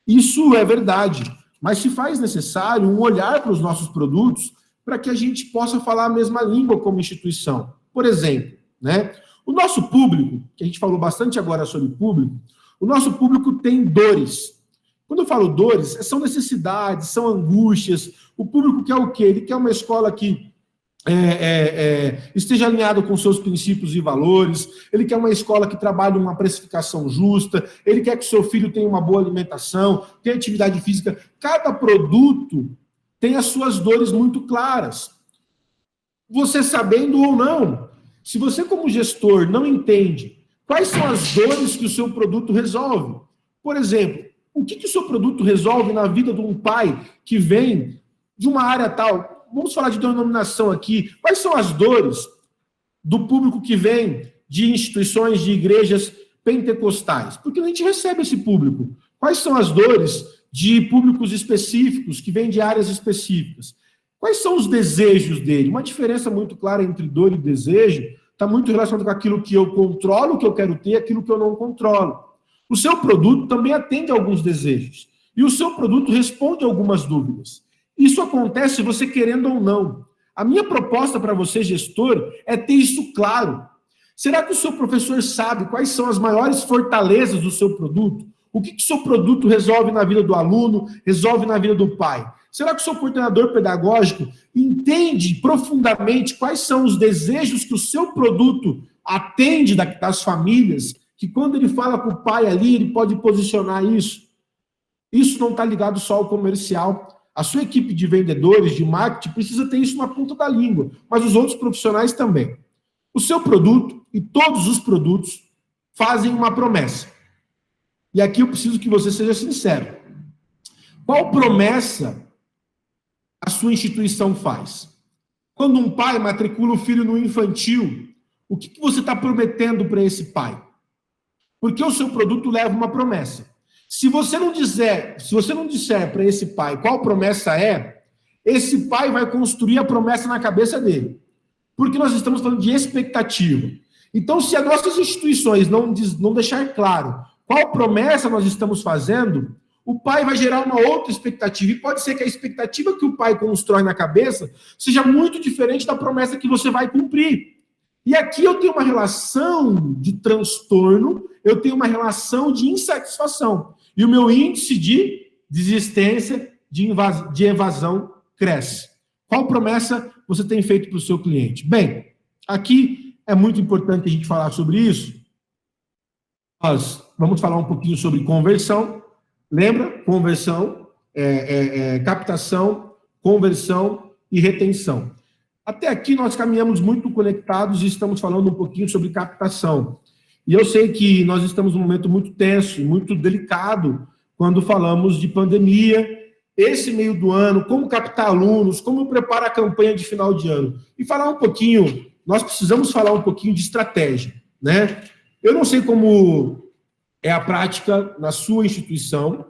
Isso é verdade, mas se faz necessário um olhar para os nossos produtos para que a gente possa falar a mesma língua como instituição. Por exemplo, né? O nosso público, que a gente falou bastante agora sobre público, o nosso público tem dores. Quando eu falo dores, são necessidades, são angústias. O público quer o quê? Ele quer uma escola que esteja alinhado com seus princípios e valores, ele quer uma escola que trabalhe uma precificação justa, ele quer que o seu filho tenha uma boa alimentação, tenha atividade física. Cada produto tem as suas dores muito claras. Você sabendo ou não, se você como gestor não entende quais são as dores que o seu produto resolve, por exemplo, o que o seu produto resolve na vida de um pai que vem de uma área tal. Vamos falar de denominação aqui. Quais são as dores do público que vem de instituições, de igrejas pentecostais? Porque a gente recebe esse público. Quais são as dores de públicos específicos, que vêm de áreas específicas? Quais são os desejos dele? Uma diferença muito clara entre dor e desejo está muito relacionada com aquilo que eu controlo, que eu quero ter, aquilo que eu não controlo. O seu produto também atende a alguns desejos. E o seu produto responde a algumas dúvidas. Isso acontece você querendo ou não. A minha proposta para você, gestor, é ter isso claro. Será que o seu professor sabe quais são as maiores fortalezas do seu produto? O que o seu produto resolve na vida do aluno, resolve na vida do pai? Será que o seu coordenador pedagógico entende profundamente quais são os desejos que o seu produto atende das famílias, que quando ele fala com o pai ali, ele pode posicionar isso? Isso não está ligado só ao comercial. A sua equipe de vendedores, de marketing, precisa ter isso na ponta da língua, mas os outros profissionais também. O seu produto e todos os produtos fazem uma promessa. E aqui eu preciso que você seja sincero. Qual promessa a sua instituição faz? Quando um pai matricula o filho no infantil, o que você está prometendo para esse pai? Porque o seu produto leva uma promessa. Se você não disser para esse pai qual promessa é, esse pai vai construir a promessa na cabeça dele. Porque nós estamos falando de expectativa. Então, se as nossas instituições não deixar claro qual promessa nós estamos fazendo, o pai vai gerar uma outra expectativa. E pode ser que a expectativa que o pai constrói na cabeça seja muito diferente da promessa que você vai cumprir. E aqui eu tenho uma relação de transtorno, eu tenho uma relação de insatisfação. E o meu índice de desistência, de evasão, cresce. Qual promessa você tem feito para o seu cliente? Bem, aqui é muito importante a gente falar sobre isso. Nós vamos falar um pouquinho sobre conversão. Lembra? Conversão, captação, conversão e retenção. Até aqui nós caminhamos muito conectados e estamos falando um pouquinho sobre captação. E eu sei que nós estamos num momento muito tenso, muito delicado, quando falamos de pandemia, esse meio do ano, como captar alunos, como preparar a campanha de final de ano. E falar um pouquinho, nós precisamos falar um pouquinho de estratégia, né? Eu não sei como é a prática na sua instituição,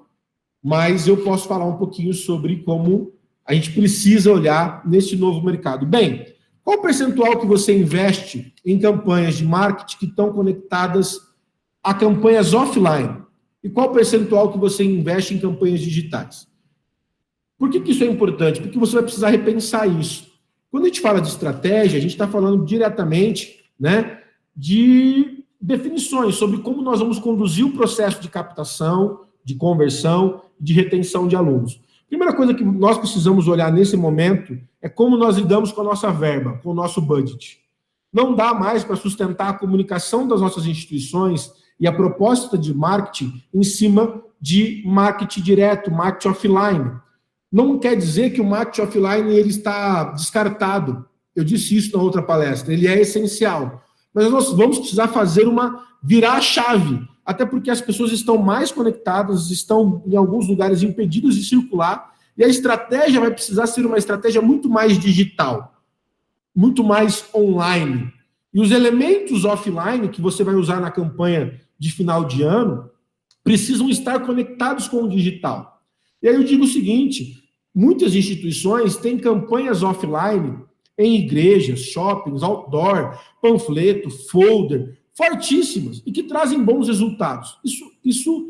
mas eu posso falar um pouquinho sobre como a gente precisa olhar nesse novo mercado. Bem, qual o percentual que você investe em campanhas de marketing que estão conectadas a campanhas offline? E qual o percentual que você investe em campanhas digitais? Por que isso é importante? Porque você vai precisar repensar isso. Quando a gente fala de estratégia, a gente está falando diretamente, né, de definições sobre como nós vamos conduzir o processo de captação, de conversão, de retenção de alunos. Primeira coisa que nós precisamos olhar nesse momento é como nós lidamos com a nossa verba, com o nosso budget. Não dá mais para sustentar a comunicação das nossas instituições e a proposta de marketing em cima de marketing direto, marketing offline. Não quer dizer que o marketing offline ele está descartado. Eu disse isso na outra palestra. Ele é essencial. mas nós vamos precisar virar a chave, até porque as pessoas estão mais conectadas, estão em alguns lugares impedidas de circular, e a estratégia vai precisar ser uma estratégia muito mais digital, muito mais online. E os elementos offline que você vai usar na campanha de final de ano precisam estar conectados com o digital. E aí eu digo o seguinte, muitas instituições têm campanhas offline em igrejas, shoppings, outdoor, panfleto, folder, fortíssimas e que trazem bons resultados. Isso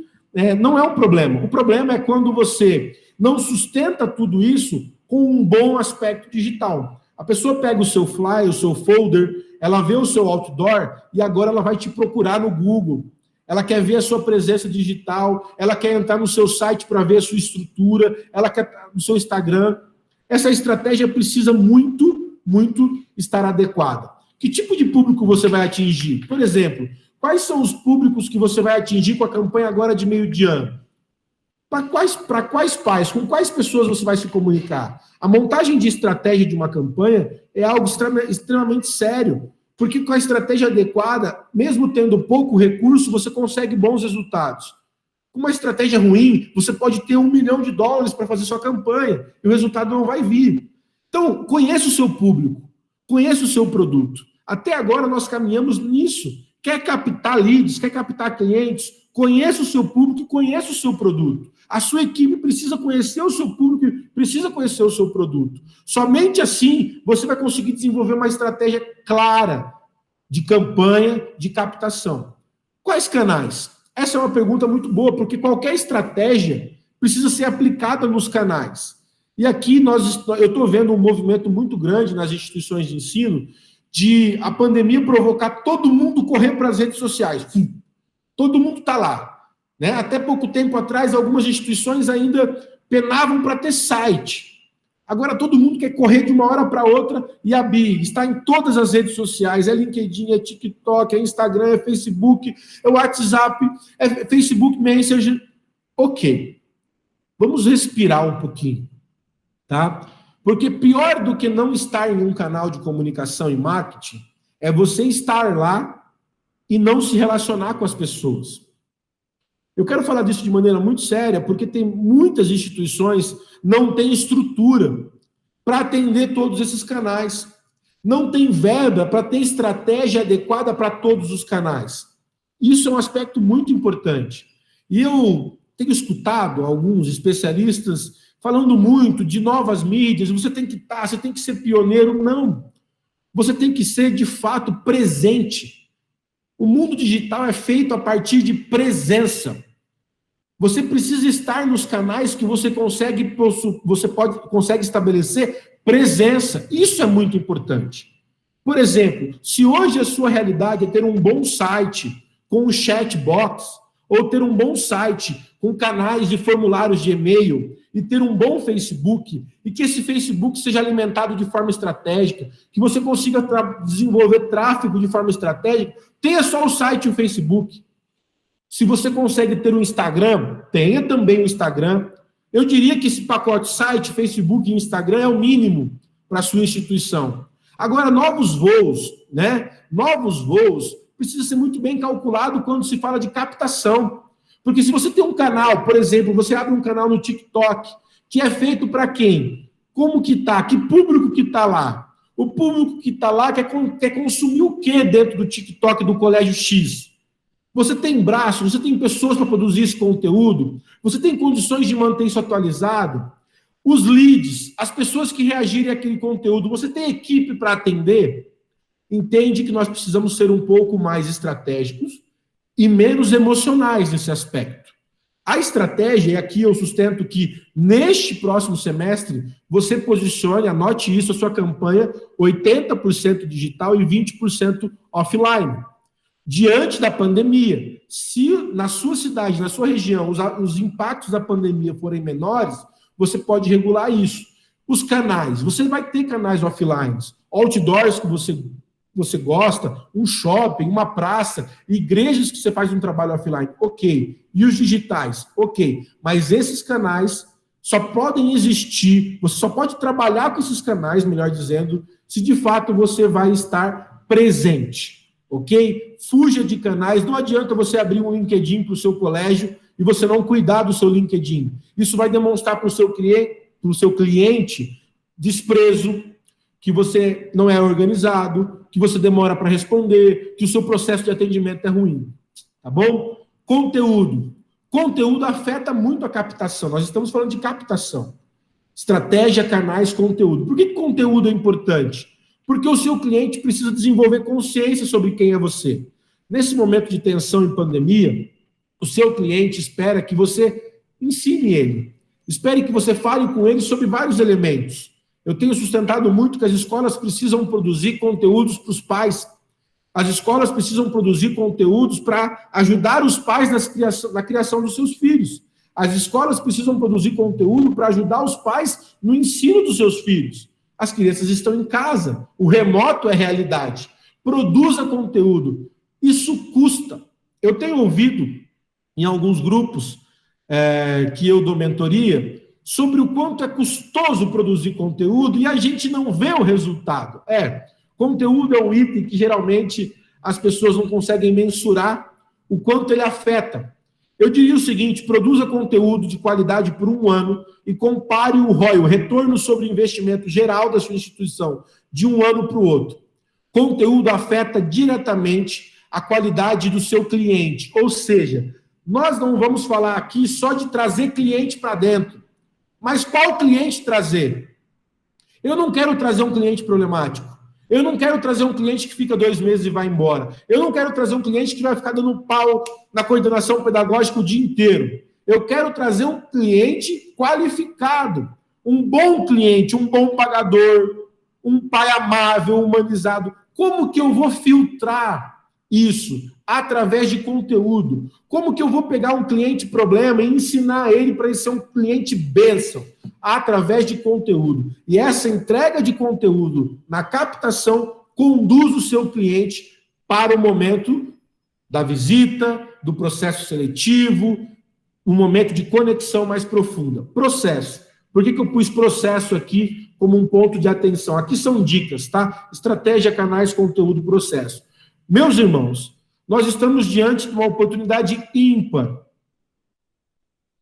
não é um problema. O problema é quando você não sustenta tudo isso com um bom aspecto digital. A pessoa pega o seu flyer, o seu folder, ela vê o seu outdoor e agora ela vai te procurar no Google. Ela quer ver a sua presença digital, ela quer entrar no seu site para ver a sua estrutura, ela quer estar no seu Instagram. Essa estratégia precisa muito, muito estar adequada. Que tipo de público você vai atingir? Por exemplo, quais são os públicos que você vai atingir com a campanha agora de meio de ano? Para quais pais, com quais pessoas você vai se comunicar? A montagem de estratégia de uma campanha é algo extremamente sério, porque com a estratégia adequada, mesmo tendo pouco recurso, você consegue bons resultados. Com uma estratégia ruim, você pode ter $1 milhão para fazer sua campanha, e o resultado não vai vir. Então, conheça o seu público, conheça o seu produto. Até agora nós caminhamos nisso. Quer captar leads, quer captar clientes, conheça o seu público e conheça o seu produto. A sua equipe precisa conhecer o seu público, precisa conhecer o seu produto. Somente assim você vai conseguir desenvolver uma estratégia clara de campanha de captação. Quais canais? Essa é uma pergunta muito boa, porque qualquer estratégia precisa ser aplicada nos canais. E aqui eu estou vendo um movimento muito grande nas instituições de ensino de a pandemia provocar todo mundo correr para as redes sociais. Todo mundo está lá. Né? Até pouco tempo atrás, algumas instituições ainda penavam para ter site. Agora todo mundo quer correr de uma hora para outra e a Bi está em todas as redes sociais, é LinkedIn, é TikTok, é Instagram, é Facebook, é WhatsApp, é Facebook Messenger. Ok, vamos respirar um pouquinho, tá? Porque pior do que não estar em um canal de comunicação e marketing é você estar lá e não se relacionar com as pessoas. Eu quero falar disso de maneira muito séria, porque tem muitas instituições não têm estrutura para atender todos esses canais. Não tem verba para ter estratégia adequada para todos os canais. Isso é um aspecto muito importante. E eu tenho escutado alguns especialistas falando muito de novas mídias, você tem que ser pioneiro. Não. Você tem que ser, de fato, presente. O mundo digital é feito a partir de presença. Você precisa estar nos canais que você consegue estabelecer presença. Isso é muito importante. Por exemplo, se hoje a sua realidade é ter um bom site com um chatbox, ou ter um bom site com canais de formulários de e-mail, e ter um bom Facebook, e que esse Facebook seja alimentado de forma estratégica, que você consiga desenvolver tráfego de forma estratégica, tenha só o site e o Facebook. Se você consegue ter um Instagram, tenha também o Instagram. Eu diria que esse pacote site, Facebook e Instagram é o mínimo para a sua instituição. Agora, novos voos, né? Novos voos precisa ser muito bem calculado quando se fala de captação. Porque se você tem um canal, por exemplo, você abre um canal no TikTok, que é feito para quem? Como que tá? Que público que está lá? O público que está lá quer consumir o quê dentro do TikTok do Colégio X? Você tem braço, você tem pessoas para produzir esse conteúdo, você tem condições de manter isso atualizado, os leads, as pessoas que reagirem àquele conteúdo, você tem equipe para atender? Entende que nós precisamos ser um pouco mais estratégicos e menos emocionais nesse aspecto. A estratégia, e aqui eu sustento que neste próximo semestre, você posicione, anote isso, a sua campanha 80% digital e 20% offline. Diante da pandemia, se na sua cidade, na sua região, os impactos da pandemia forem menores, você pode regular isso. Os canais, você vai ter canais offline, outdoors que você gosta, um shopping, uma praça, igrejas que você faz um trabalho offline, ok. E os digitais, ok. Mas esses canais só podem existir, você só pode trabalhar com esses canais, melhor dizendo, se de fato você vai estar presente. ok? Fuja de canais. Não adianta você abrir um LinkedIn para o seu colégio e você não cuidar do seu LinkedIn. Isso vai demonstrar para o seu cliente desprezo, que você não é organizado, que você demora para responder, que o seu processo de atendimento é ruim. Tá bom? Conteúdo. Conteúdo afeta muito a captação. Nós estamos falando de captação. Estratégia, canais, conteúdo. Por que conteúdo é importante? Porque o seu cliente precisa desenvolver consciência sobre quem é você. Nesse momento de tensão e pandemia, o seu cliente espera que você ensine ele. Espere que você fale com ele sobre vários elementos. Eu tenho sustentado muito que as escolas precisam produzir conteúdos para os pais. As escolas precisam produzir conteúdos para ajudar os pais na criação dos seus filhos. As escolas precisam produzir conteúdo para ajudar os pais no ensino dos seus filhos. As crianças estão em casa, o remoto é realidade. Produza conteúdo. Isso custa. Eu tenho ouvido em alguns grupos que eu dou mentoria sobre o quanto é custoso produzir conteúdo e a gente não vê o resultado. Conteúdo é um item que geralmente as pessoas não conseguem mensurar o quanto ele afeta. Eu diria o seguinte: produza conteúdo de qualidade por 1 ano e compare o ROI, o retorno sobre o investimento geral da sua instituição, de um ano para o outro. Conteúdo afeta diretamente a qualidade do seu cliente. Ou seja, nós não vamos falar aqui só de trazer cliente para dentro. Mas qual cliente trazer? Eu não quero trazer um cliente problemático. Eu não quero trazer um cliente que fica 2 meses e vai embora. Eu não quero trazer um cliente que vai ficar dando pau na coordenação pedagógica o dia inteiro. Eu quero trazer um cliente qualificado, um bom cliente, um bom pagador, um pai amável, humanizado. Como que eu vou filtrar isso? Através de conteúdo. Como que eu vou pegar um cliente problema e ensinar ele para ele ser um cliente bênção? Através de conteúdo. E essa entrega de conteúdo na captação conduz o seu cliente para o momento da visita, do processo seletivo, um momento de conexão mais profunda. Processo. Por que eu pus processo aqui como um ponto de atenção? Aqui são dicas, tá? Estratégia, canais, conteúdo, processo. Meus irmãos, nós estamos diante de uma oportunidade ímpar.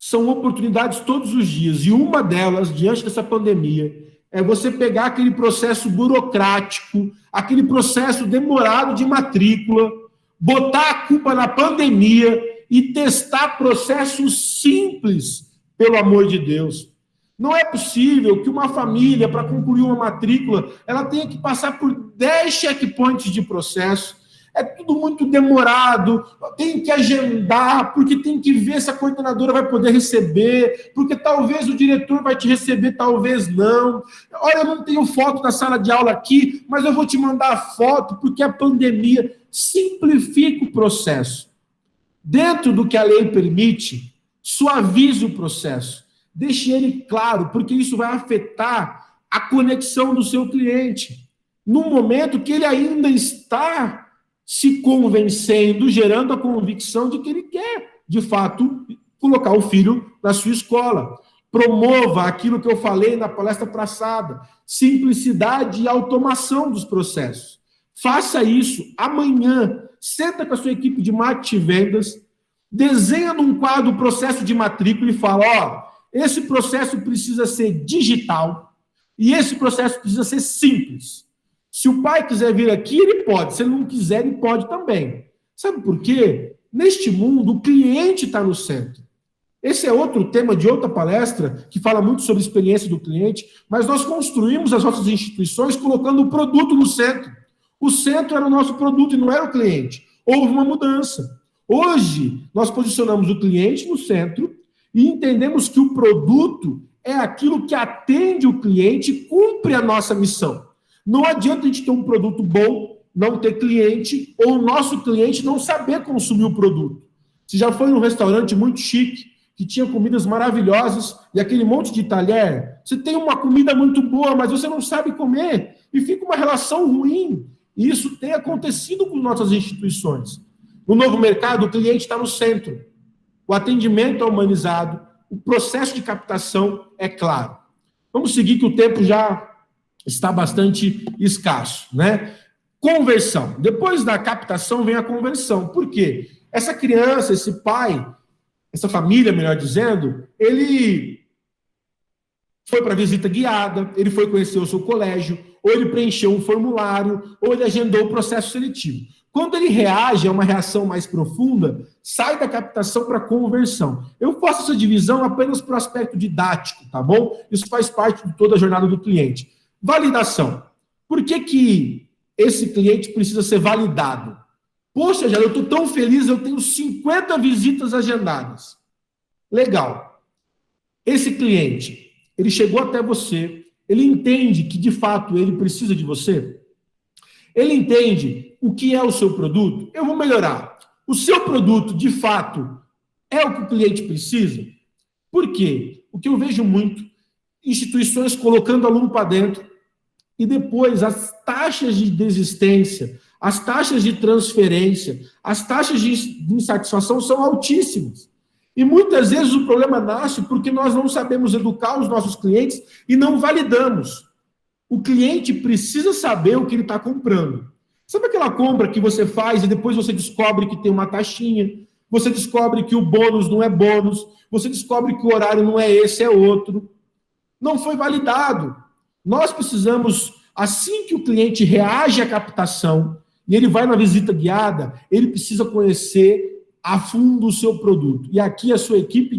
São oportunidades todos os dias. E uma delas, diante dessa pandemia, é você pegar aquele processo burocrático, aquele processo demorado de matrícula, botar a culpa na pandemia e testar processos simples, pelo amor de Deus. Não é possível que uma família, para concluir uma matrícula, ela tenha que passar por 10 checkpoints de processo. É tudo muito demorado, tem que agendar, porque tem que ver se a coordenadora vai poder receber, porque talvez o diretor vai te receber, talvez não. Olha, eu não tenho foto da sala de aula aqui, mas eu vou te mandar a foto, porque a pandemia simplifica o processo. Dentro do que a lei permite, suavize o processo. Deixe ele claro, porque isso vai afetar a conexão do seu cliente. No momento que ele ainda está se convencendo, gerando a convicção de que ele quer, de fato, colocar o filho na sua escola. Promova aquilo que eu falei na palestra passada, simplicidade e automação dos processos. Faça isso amanhã. Senta com a sua equipe de marketing e vendas, desenha num quadro o processo de matrícula e fala, esse processo precisa ser digital e esse processo precisa ser simples. Se o pai quiser vir aqui, ele pode. Se ele não quiser, ele pode também. Sabe por quê? Neste mundo, o cliente está no centro. Esse é outro tema de outra palestra, que fala muito sobre a experiência do cliente, mas nós construímos as nossas instituições colocando o produto no centro. O centro era o nosso produto e não era o cliente. Houve uma mudança. Hoje, nós posicionamos o cliente no centro e entendemos que o produto é aquilo que atende o cliente e cumpre a nossa missão. Não adianta a gente ter um produto bom, não ter cliente, ou o nosso cliente não saber consumir o produto. Você já foi num restaurante muito chique, que tinha comidas maravilhosas, e aquele monte de talher, você tem uma comida muito boa, mas você não sabe comer, e fica uma relação ruim. E isso tem acontecido com nossas instituições. No novo mercado, o cliente está no centro. O atendimento é humanizado, o processo de captação é claro. Vamos seguir que o tempo já está bastante escasso, né? Conversão. Depois da captação vem a conversão. Por quê? Essa criança, esse pai, essa família, melhor dizendo, ele foi para visita guiada, ele foi conhecer o seu colégio, ou ele preencheu um formulário, ou ele agendou o processo seletivo. Quando ele reage a uma reação mais profunda, sai da captação para a conversão. Eu faço essa divisão apenas para o aspecto didático, tá bom? Isso faz parte de toda a jornada do cliente. Validação. Por que esse cliente precisa ser validado? Poxa, já eu estou tão feliz, eu tenho 50 visitas agendadas. Legal. Esse cliente, ele chegou até você, ele entende que, de fato, ele precisa de você? Ele entende o que é o seu produto? Eu vou melhorar. O seu produto, de fato, é o que o cliente precisa? Por quê? O que eu vejo muito, instituições colocando aluno para dentro e depois as taxas de desistência, as taxas de transferência, as taxas de insatisfação são altíssimas. E muitas vezes o problema nasce porque nós não sabemos educar os nossos clientes e não validamos. O cliente precisa saber o que ele está comprando. Sabe aquela compra que você faz e depois você descobre que tem uma taxinha, você descobre que o bônus não é bônus, você descobre que o horário não é esse, é outro. Não foi validado. Nós precisamos, assim que o cliente reage à captação e ele vai na visita guiada, ele precisa conhecer a fundo o seu produto. E aqui a sua equipe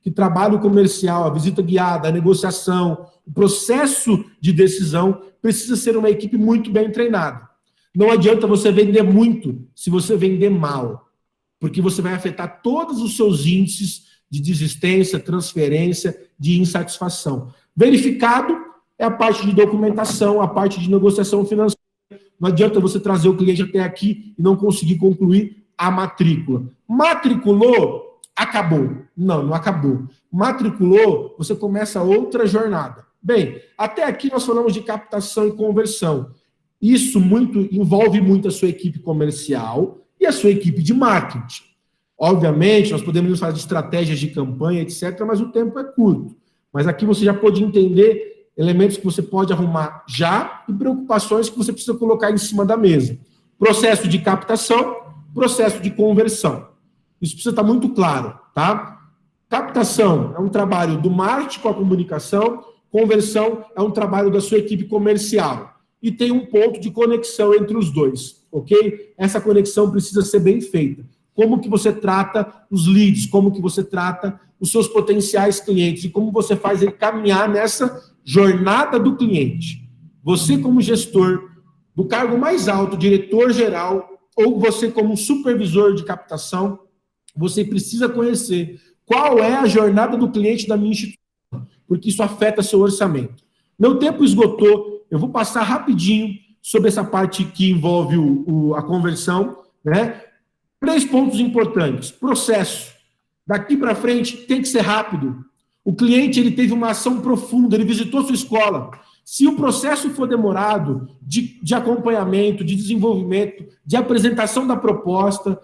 que trabalha o comercial, a visita guiada, a negociação, o processo de decisão, precisa ser uma equipe muito bem treinada. Não adianta você vender muito se você vender mal, porque você vai afetar todos os seus índices de desistência, transferência, de insatisfação. Verificado é a parte de documentação, a parte de negociação financeira. Não adianta você trazer o cliente até aqui e não conseguir concluir a matrícula. Matriculou, acabou. Não, não acabou. Matriculou, você começa outra jornada. Bem, até aqui nós falamos de captação e conversão. Isso envolve muito a sua equipe comercial e a sua equipe de marketing. Obviamente, nós podemos falar de estratégias de campanha, etc., mas o tempo é curto. Mas aqui você já pode entender elementos que você pode arrumar já e preocupações que você precisa colocar em cima da mesa. Processo de captação, processo de conversão. Isso precisa estar muito claro, tá? Captação é um trabalho do marketing com a comunicação, conversão é um trabalho da sua equipe comercial. E tem um ponto de conexão entre os dois, ok? Essa conexão precisa ser bem feita. Como que você trata os leads, como que você trata os seus potenciais clientes e como você faz ele caminhar nessa jornada do cliente. Você como gestor do cargo mais alto, diretor-geral, ou você como supervisor de captação, você precisa conhecer qual é a jornada do cliente da minha instituição, porque isso afeta seu orçamento. Meu tempo esgotou, eu vou passar rapidinho sobre essa parte que envolve a conversão, né? 3 pontos importantes. Processo. Daqui para frente tem que ser rápido. O cliente ele teve uma ação profunda, ele visitou sua escola. Se o processo for demorado de acompanhamento, de desenvolvimento, de apresentação da proposta,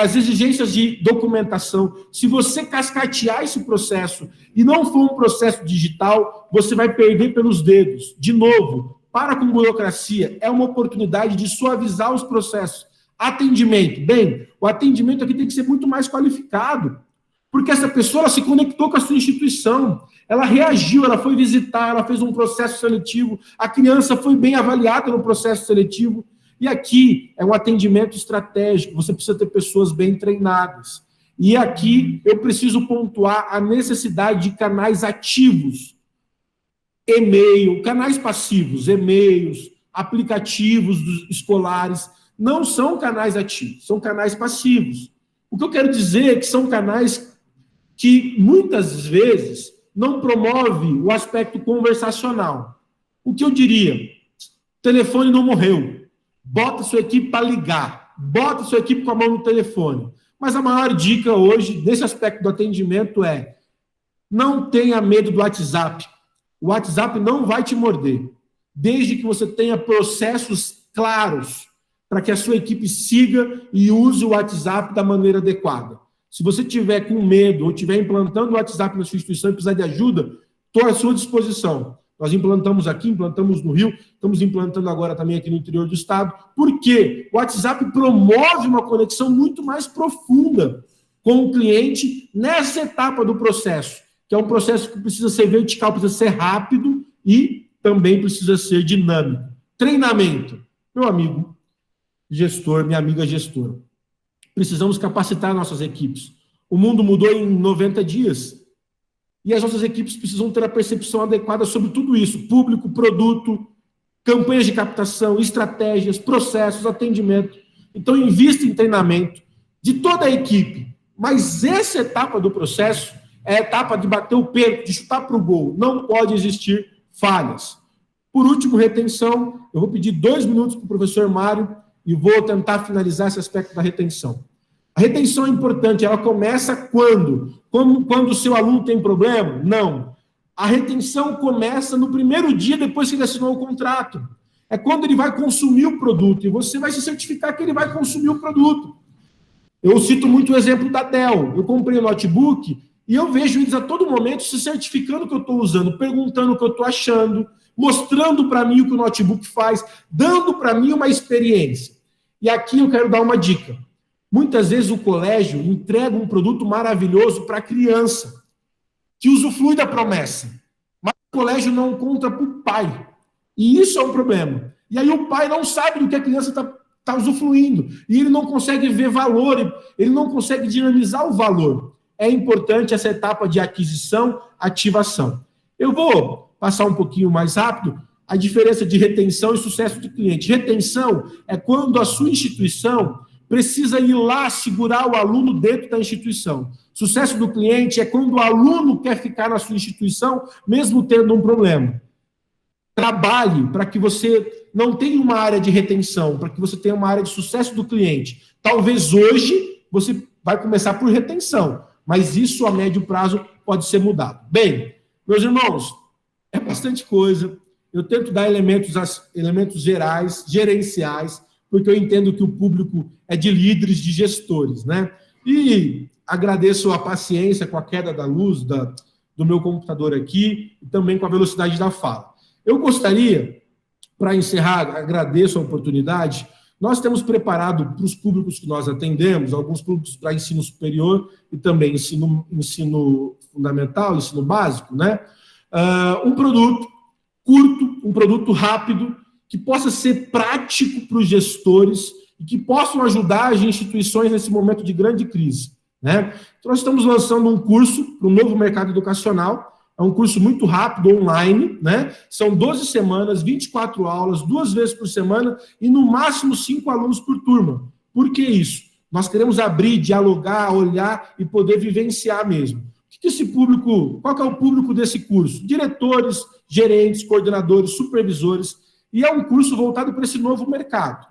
as exigências de documentação, se você cascatear esse processo e não for um processo digital, você vai perder pelos dedos. De novo, para com burocracia, é uma oportunidade de suavizar os processos. Atendimento. Bem, o atendimento aqui tem que ser muito mais qualificado, porque essa pessoa ela se conectou com a sua instituição, ela reagiu, ela foi visitar, ela fez um processo seletivo, a criança foi bem avaliada no processo seletivo, e aqui é um atendimento estratégico, você precisa ter pessoas bem treinadas. E aqui eu preciso pontuar a necessidade de canais ativos, e-mail, canais passivos, e-mails, aplicativos escolares, não são canais ativos, são canais passivos. O que eu quero dizer é que são canais que, muitas vezes, não promovem o aspecto conversacional. O que eu diria? O telefone não morreu. Bota sua equipe para ligar. Bota sua equipe com a mão no telefone. Mas a maior dica hoje, nesse aspecto do atendimento, é não tenha medo do WhatsApp. O WhatsApp não vai te morder, desde que você tenha processos claros para que a sua equipe siga e use o WhatsApp da maneira adequada. Se você tiver com medo ou estiver implantando o WhatsApp na sua instituição e precisar de ajuda, estou à sua disposição. Nós implantamos aqui, implantamos no Rio, estamos implantando agora também aqui no interior do estado, porque o WhatsApp promove uma conexão muito mais profunda com o cliente nessa etapa do processo, que é um processo que precisa ser vertical, precisa ser rápido e também precisa ser dinâmico. Treinamento. Meu amigo gestor, minha amiga gestora, precisamos capacitar nossas equipes. O mundo mudou em 90 dias. E as nossas equipes precisam ter a percepção adequada sobre tudo isso. Público, produto, campanhas de captação, estratégias, processos, atendimento. Então, invista em treinamento de toda a equipe. Mas essa etapa do processo é a etapa de bater o pênalti, de chutar para o gol. Não pode existir falhas. Por último, retenção. Eu vou pedir 2 minutos para o professor Mário e vou tentar finalizar esse aspecto da retenção. A retenção é importante, ela começa quando? Quando o seu aluno tem problema? Não. A retenção começa no primeiro dia depois que ele assinou o contrato. É quando ele vai consumir o produto, e você vai se certificar que ele vai consumir o produto. Eu cito muito o exemplo da Dell. Eu comprei o notebook e eu vejo eles a todo momento se certificando que eu estou usando, perguntando o que eu estou achando, mostrando para mim o que o notebook faz, dando para mim uma experiência. E aqui eu quero dar uma dica. Muitas vezes o colégio entrega um produto maravilhoso para a criança, que usufrui da promessa, mas o colégio não conta para o pai. E isso é um problema. E aí o pai não sabe do que a criança está usufruindo, e ele não consegue ver valor, ele não consegue dinamizar o valor. É importante essa etapa de aquisição, ativação. Eu vou passar um pouquinho mais rápido a diferença de retenção e sucesso de cliente. Retenção é quando a sua instituição precisa ir lá segurar o aluno dentro da instituição. Sucesso do cliente é quando o aluno quer ficar na sua instituição, mesmo tendo um problema. Trabalhe para que você não tenha uma área de retenção, para que você tenha uma área de sucesso do cliente. Talvez hoje você vai começar por retenção, mas isso a médio prazo pode ser mudado. Bem, meus irmãos, é bastante coisa. Eu tento dar elementos gerais, gerenciais, porque eu entendo que o público é de líderes, de gestores, né? E agradeço a paciência com a queda da luz do meu computador aqui e também com a velocidade da fala. Eu gostaria, para encerrar, agradeço a oportunidade, nós temos preparado para os públicos que nós atendemos, alguns públicos para ensino superior e também ensino fundamental, ensino básico, né? Um produto curto, um produto rápido, que possa ser prático para os gestores e que possam ajudar as instituições nesse momento de grande crise, né? Então, nós estamos lançando um curso para o novo mercado educacional, é um curso muito rápido, online, né? São 12 semanas, 24 aulas, 2 vezes por semana e, no máximo, 5 alunos por turma. Por que isso? Nós queremos abrir, dialogar, olhar e poder vivenciar mesmo. O que esse público, qual que é o público desse curso? Diretores, gerentes, coordenadores, supervisores, e é um curso voltado para esse novo mercado.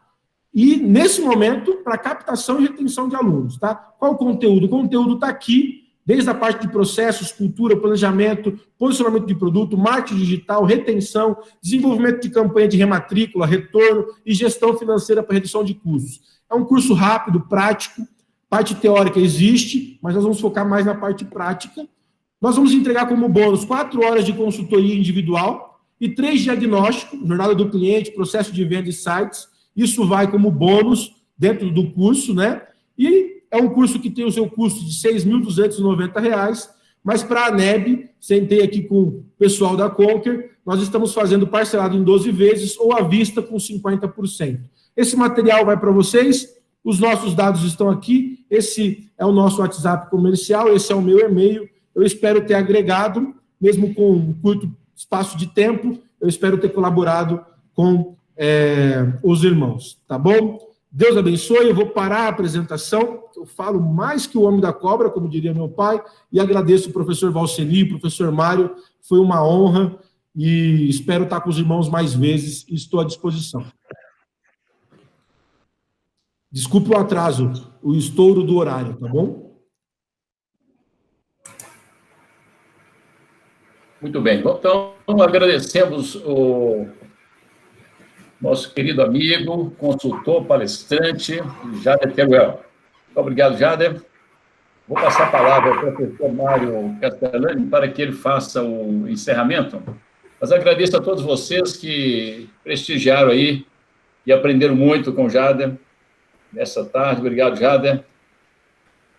E, nesse momento, para captação e retenção de alunos, tá? Qual o conteúdo? O conteúdo está aqui, desde a parte de processos, cultura, planejamento, posicionamento de produto, marketing digital, retenção, desenvolvimento de campanha de rematrícula, retorno e gestão financeira para redução de custos. É um curso rápido, prático, parte teórica existe, mas nós vamos focar mais na parte prática. Nós vamos entregar como bônus 4 horas de consultoria individual e 3 diagnósticos, jornada do cliente, processo de venda e sites. Isso vai como bônus dentro do curso, né? E é um curso que tem o seu custo de R$ 6.290, mas para a NEB, sentei aqui com o pessoal da Conquer, nós estamos fazendo parcelado em 12 vezes ou à vista com 50%. Esse material vai para vocês, os nossos dados estão aqui, esse é o nosso WhatsApp comercial, esse é o meu e-mail. Eu espero ter agregado, mesmo com um curto espaço de tempo, eu espero ter colaborado com os irmãos, tá bom? Deus abençoe, eu vou parar a apresentação, eu falo mais que o homem da cobra, como diria meu pai, e agradeço o professor Valceli, o professor Mário, foi uma honra, e espero estar com os irmãos mais vezes, e estou à disposição. Desculpe o atraso, o estouro do horário, tá bom? Muito bem, então agradecemos o nosso querido amigo, consultor, palestrante, Jader Teruel. Muito obrigado, Jader. Vou passar a palavra ao professor Mário Castellani para que ele faça o encerramento. Mas agradeço a todos vocês que prestigiaram aí e aprenderam muito com o Jader nessa tarde. Obrigado, Jader.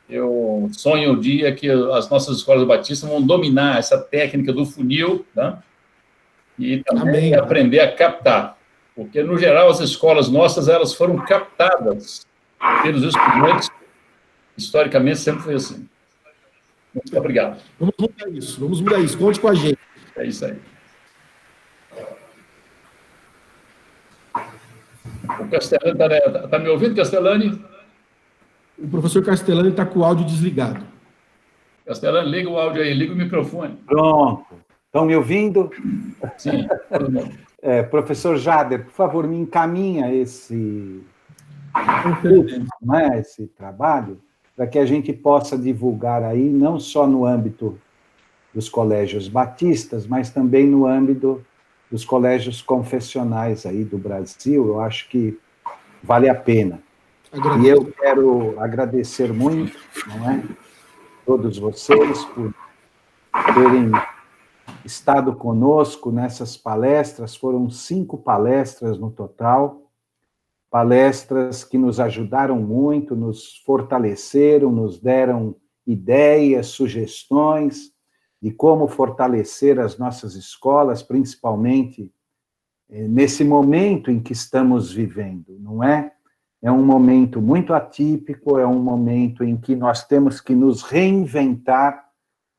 Eu sonho o dia que as nossas escolas batistas vão dominar essa técnica do funil, tá? E também aprender a captar. Porque, no geral, as escolas nossas, elas foram captadas pelos estudantes. Historicamente, sempre foi assim. Muito obrigado. Vamos mudar isso. Conte com a gente. É isso aí. O Castellani está me ouvindo, Castellani? O professor Castellani está com o áudio desligado. Castellani, liga o áudio aí, liga o microfone. Pronto. Estão me ouvindo? Sim, todo mundo. Professor Jader, por favor, me encaminha esse trabalho, para que a gente possa divulgar aí, não só no âmbito dos colégios batistas, mas também no âmbito dos colégios confessionais aí do Brasil. Eu acho que vale a pena. E eu quero agradecer muito, não é, todos vocês por terem estado conosco nessas palestras. Foram 5 palestras no total, palestras que nos ajudaram muito, nos fortaleceram, nos deram ideias, sugestões de como fortalecer as nossas escolas, principalmente nesse momento em que estamos vivendo, não é? É um momento muito atípico, é um momento em que nós temos que nos reinventar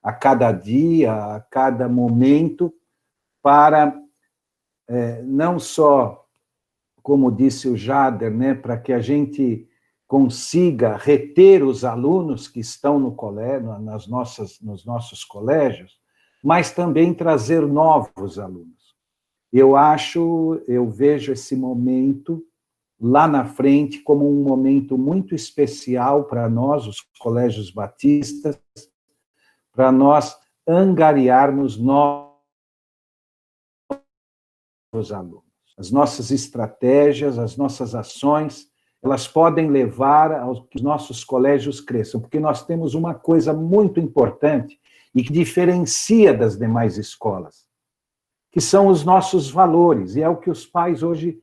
a cada dia, a cada momento, para não só, como disse o Jader, né, para que a gente consiga reter os alunos que estão no colégio, nos nossos colégios, mas também trazer novos alunos. Eu vejo esse momento lá na frente como um momento muito especial para nós, os colégios batistas, para nós angariarmos novos alunos. As nossas estratégias, as nossas ações, elas podem levar ao que os nossos colégios cresçam, porque nós temos uma coisa muito importante e que diferencia das demais escolas, que são os nossos valores, e é o que os pais hoje,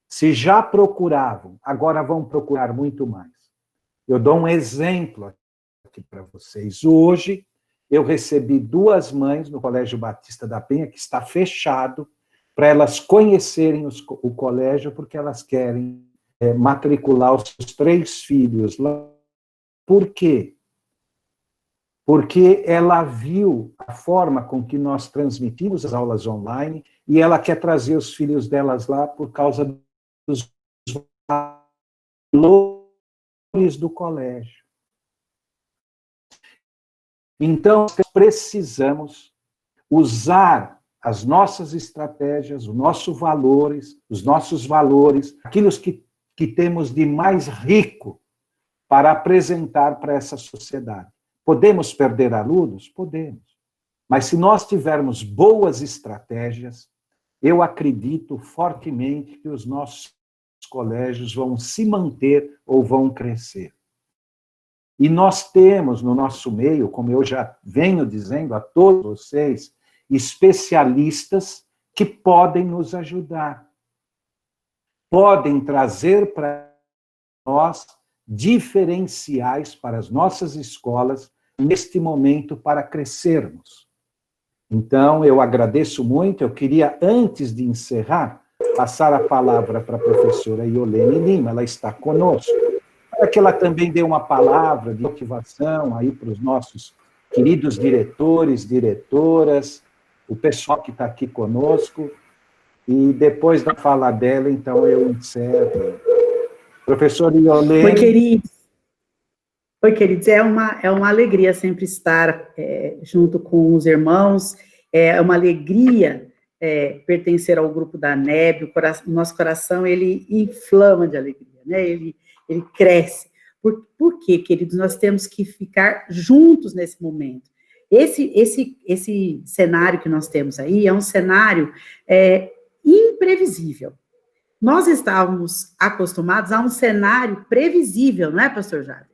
se já procuravam, agora vão procurar muito mais. Eu dou um exemplo aqui para vocês. Hoje, eu recebi 2 mães no Colégio Batista da Penha, que está fechado, para elas conhecerem o colégio, porque elas querem matricular os seus 3 filhos lá. Por quê? Porque ela viu a forma com que nós transmitimos as aulas online e ela quer trazer os filhos delas lá por causa dos valores do colégio. Então, precisamos usar as nossas estratégias, os nossos valores, aquilo que temos de mais rico para apresentar para essa sociedade. Podemos perder alunos? Podemos. Mas se nós tivermos boas estratégias, eu acredito fortemente que os nossos colégios vão se manter ou vão crescer. E nós temos no nosso meio, como eu já venho dizendo a todos vocês, especialistas que podem nos ajudar. Podem trazer para nós diferenciais para as nossas escolas neste momento para crescermos. Então, eu agradeço muito. Eu queria, antes de encerrar, passar a palavra para a professora Iolene Lima. Ela está conosco, para que ela também dê uma palavra de motivação aí para os nossos queridos diretores, diretoras, o pessoal que está aqui conosco, e depois da fala dela, então, eu encerro. Professora Iolene... Oi, queridos. É uma alegria sempre estar junto com os irmãos, é uma alegria pertencer ao grupo da NEB, o nosso coração, ele inflama de alegria, né? Ele cresce. Por quê, queridos? Nós temos que ficar juntos nesse momento. Esse cenário que nós temos aí é um cenário imprevisível. Nós estávamos acostumados a um cenário previsível, não é, pastor Jader?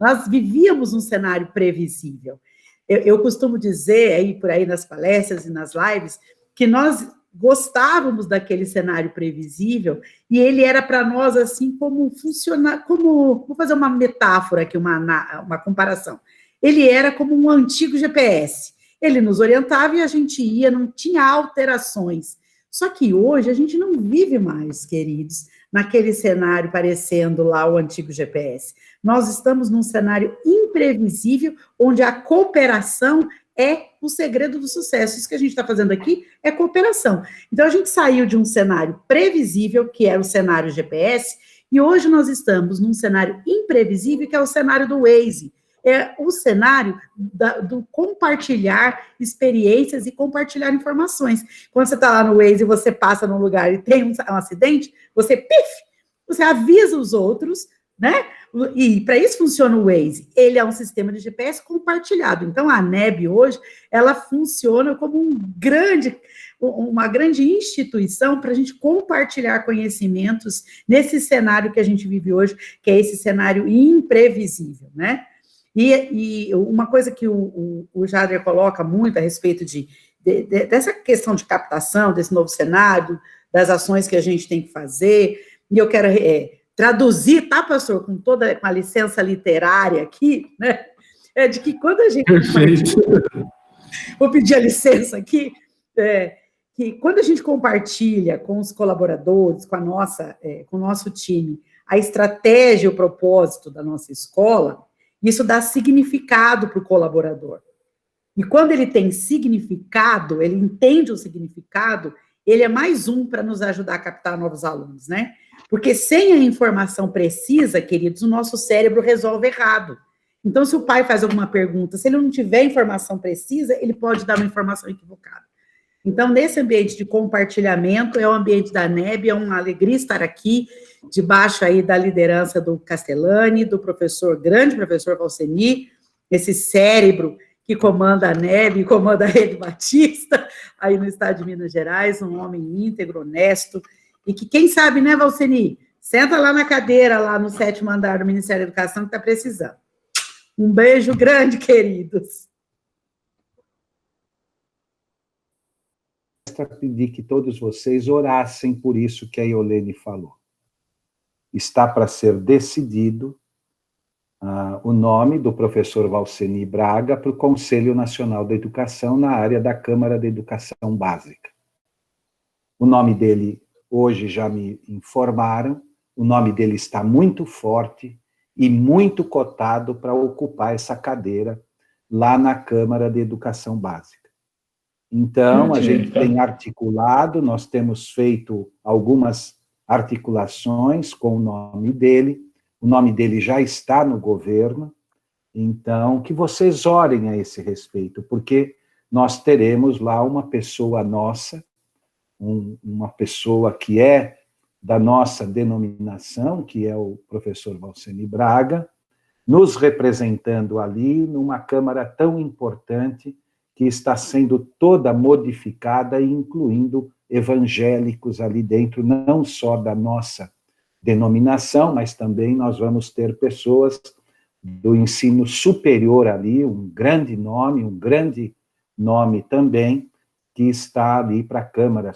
Nós vivíamos um cenário previsível. Eu costumo dizer, por aí nas palestras e nas lives, que nós gostávamos daquele cenário previsível, e ele era para nós assim como funcionar, como, vou fazer uma metáfora aqui, uma comparação. Ele era como um antigo GPS. Ele nos orientava e a gente ia, não tinha alterações. Só que hoje a gente não vive mais, queridos, naquele cenário parecendo lá o antigo GPS. Nós estamos num cenário imprevisível, onde a cooperação é o segredo do sucesso. Isso que a gente está fazendo aqui é cooperação. Então, a gente saiu de um cenário previsível, que era o cenário GPS, e hoje nós estamos num cenário imprevisível, que é o cenário do Waze. É o cenário do compartilhar experiências e compartilhar informações. Quando você está lá no Waze e você passa num lugar e tem um acidente, você avisa os outros, né? E para isso funciona o Waze. Ele é um sistema de GPS compartilhado. Então, a ANEB hoje, ela funciona como uma grande instituição para a gente compartilhar conhecimentos nesse cenário que a gente vive hoje, que é esse cenário imprevisível, né? E uma coisa que o Jader coloca muito a respeito dessa questão de captação, desse novo cenário, das ações que a gente tem que fazer, e eu quero traduzir, tá, pastor, com a licença literária aqui, né, de que quando a gente... Perfeito. Vou pedir a licença aqui, que quando a gente compartilha com os colaboradores, com o nosso time, a estratégia e o propósito da nossa escola, isso dá significado para o colaborador. E quando ele tem significado, ele entende o significado, ele é mais um para nos ajudar a captar novos alunos, né? Porque sem a informação precisa, queridos, o nosso cérebro resolve errado. Então, se o pai faz alguma pergunta, se ele não tiver informação precisa, ele pode dar uma informação equivocada. Então, nesse ambiente de compartilhamento, é o ambiente da ANEB, é uma alegria estar aqui, debaixo aí da liderança do Castellani, do grande professor Valceni, esse cérebro que comanda a ANEB, comanda a Rede Batista, aí no estado de Minas Gerais, um homem íntegro, honesto, e que, quem sabe, né, Valceni? Senta lá na cadeira, lá no 7º andar do Ministério da Educação, que está precisando. Um beijo grande, queridos. Pedir que todos vocês orassem por isso que a Iolene falou. Está para ser decidido o nome do professor Valceni Braga para o Conselho Nacional da Educação na área da Câmara de Educação Básica. O nome dele, hoje já me informaram, o nome dele está muito forte e muito cotado para ocupar essa cadeira lá na Câmara de Educação Básica. Então, a gente tem articulado, nós temos feito algumas articulações com o nome dele já está no governo, então, que vocês orem a esse respeito, porque nós teremos lá uma pessoa nossa, uma pessoa que é da nossa denominação, que é o professor Valceni Braga, nos representando ali numa Câmara tão importante, que está sendo toda modificada, incluindo evangélicos ali dentro, não só da nossa denominação, mas também nós vamos ter pessoas do ensino superior ali, um grande nome também, que está ali para a Câmara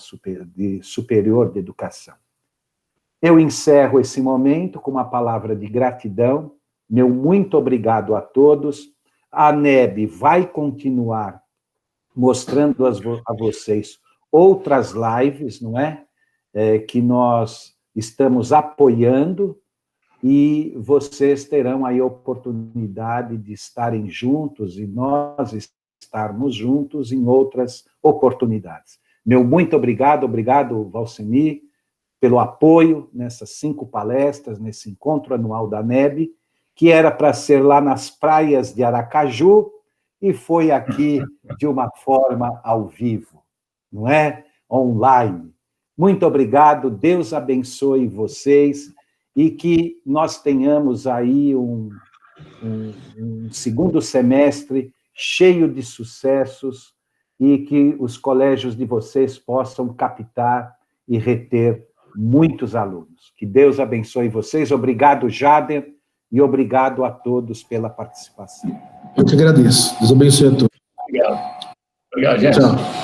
Superior de Educação. Eu encerro esse momento com uma palavra de gratidão, meu muito obrigado a todos. A ANEB vai continuar mostrando a vocês outras lives, não é? Que nós estamos apoiando, e vocês terão aí a oportunidade de estarem juntos, e nós estarmos juntos em outras oportunidades. Meu muito obrigado, Valceni, pelo apoio nessas 5 palestras, nesse encontro anual da ANEB, que era para ser lá nas praias de Aracaju, e foi aqui de uma forma ao vivo, não é? Online. Muito obrigado, Deus abençoe vocês, e que nós tenhamos aí um segundo semestre cheio de sucessos, e que os colégios de vocês possam captar e reter muitos alunos. Que Deus abençoe vocês. Obrigado, Jader, e obrigado a todos pela participação. Eu que agradeço. Deus abençoe a todos. Obrigado. Obrigado, gente. Tchau.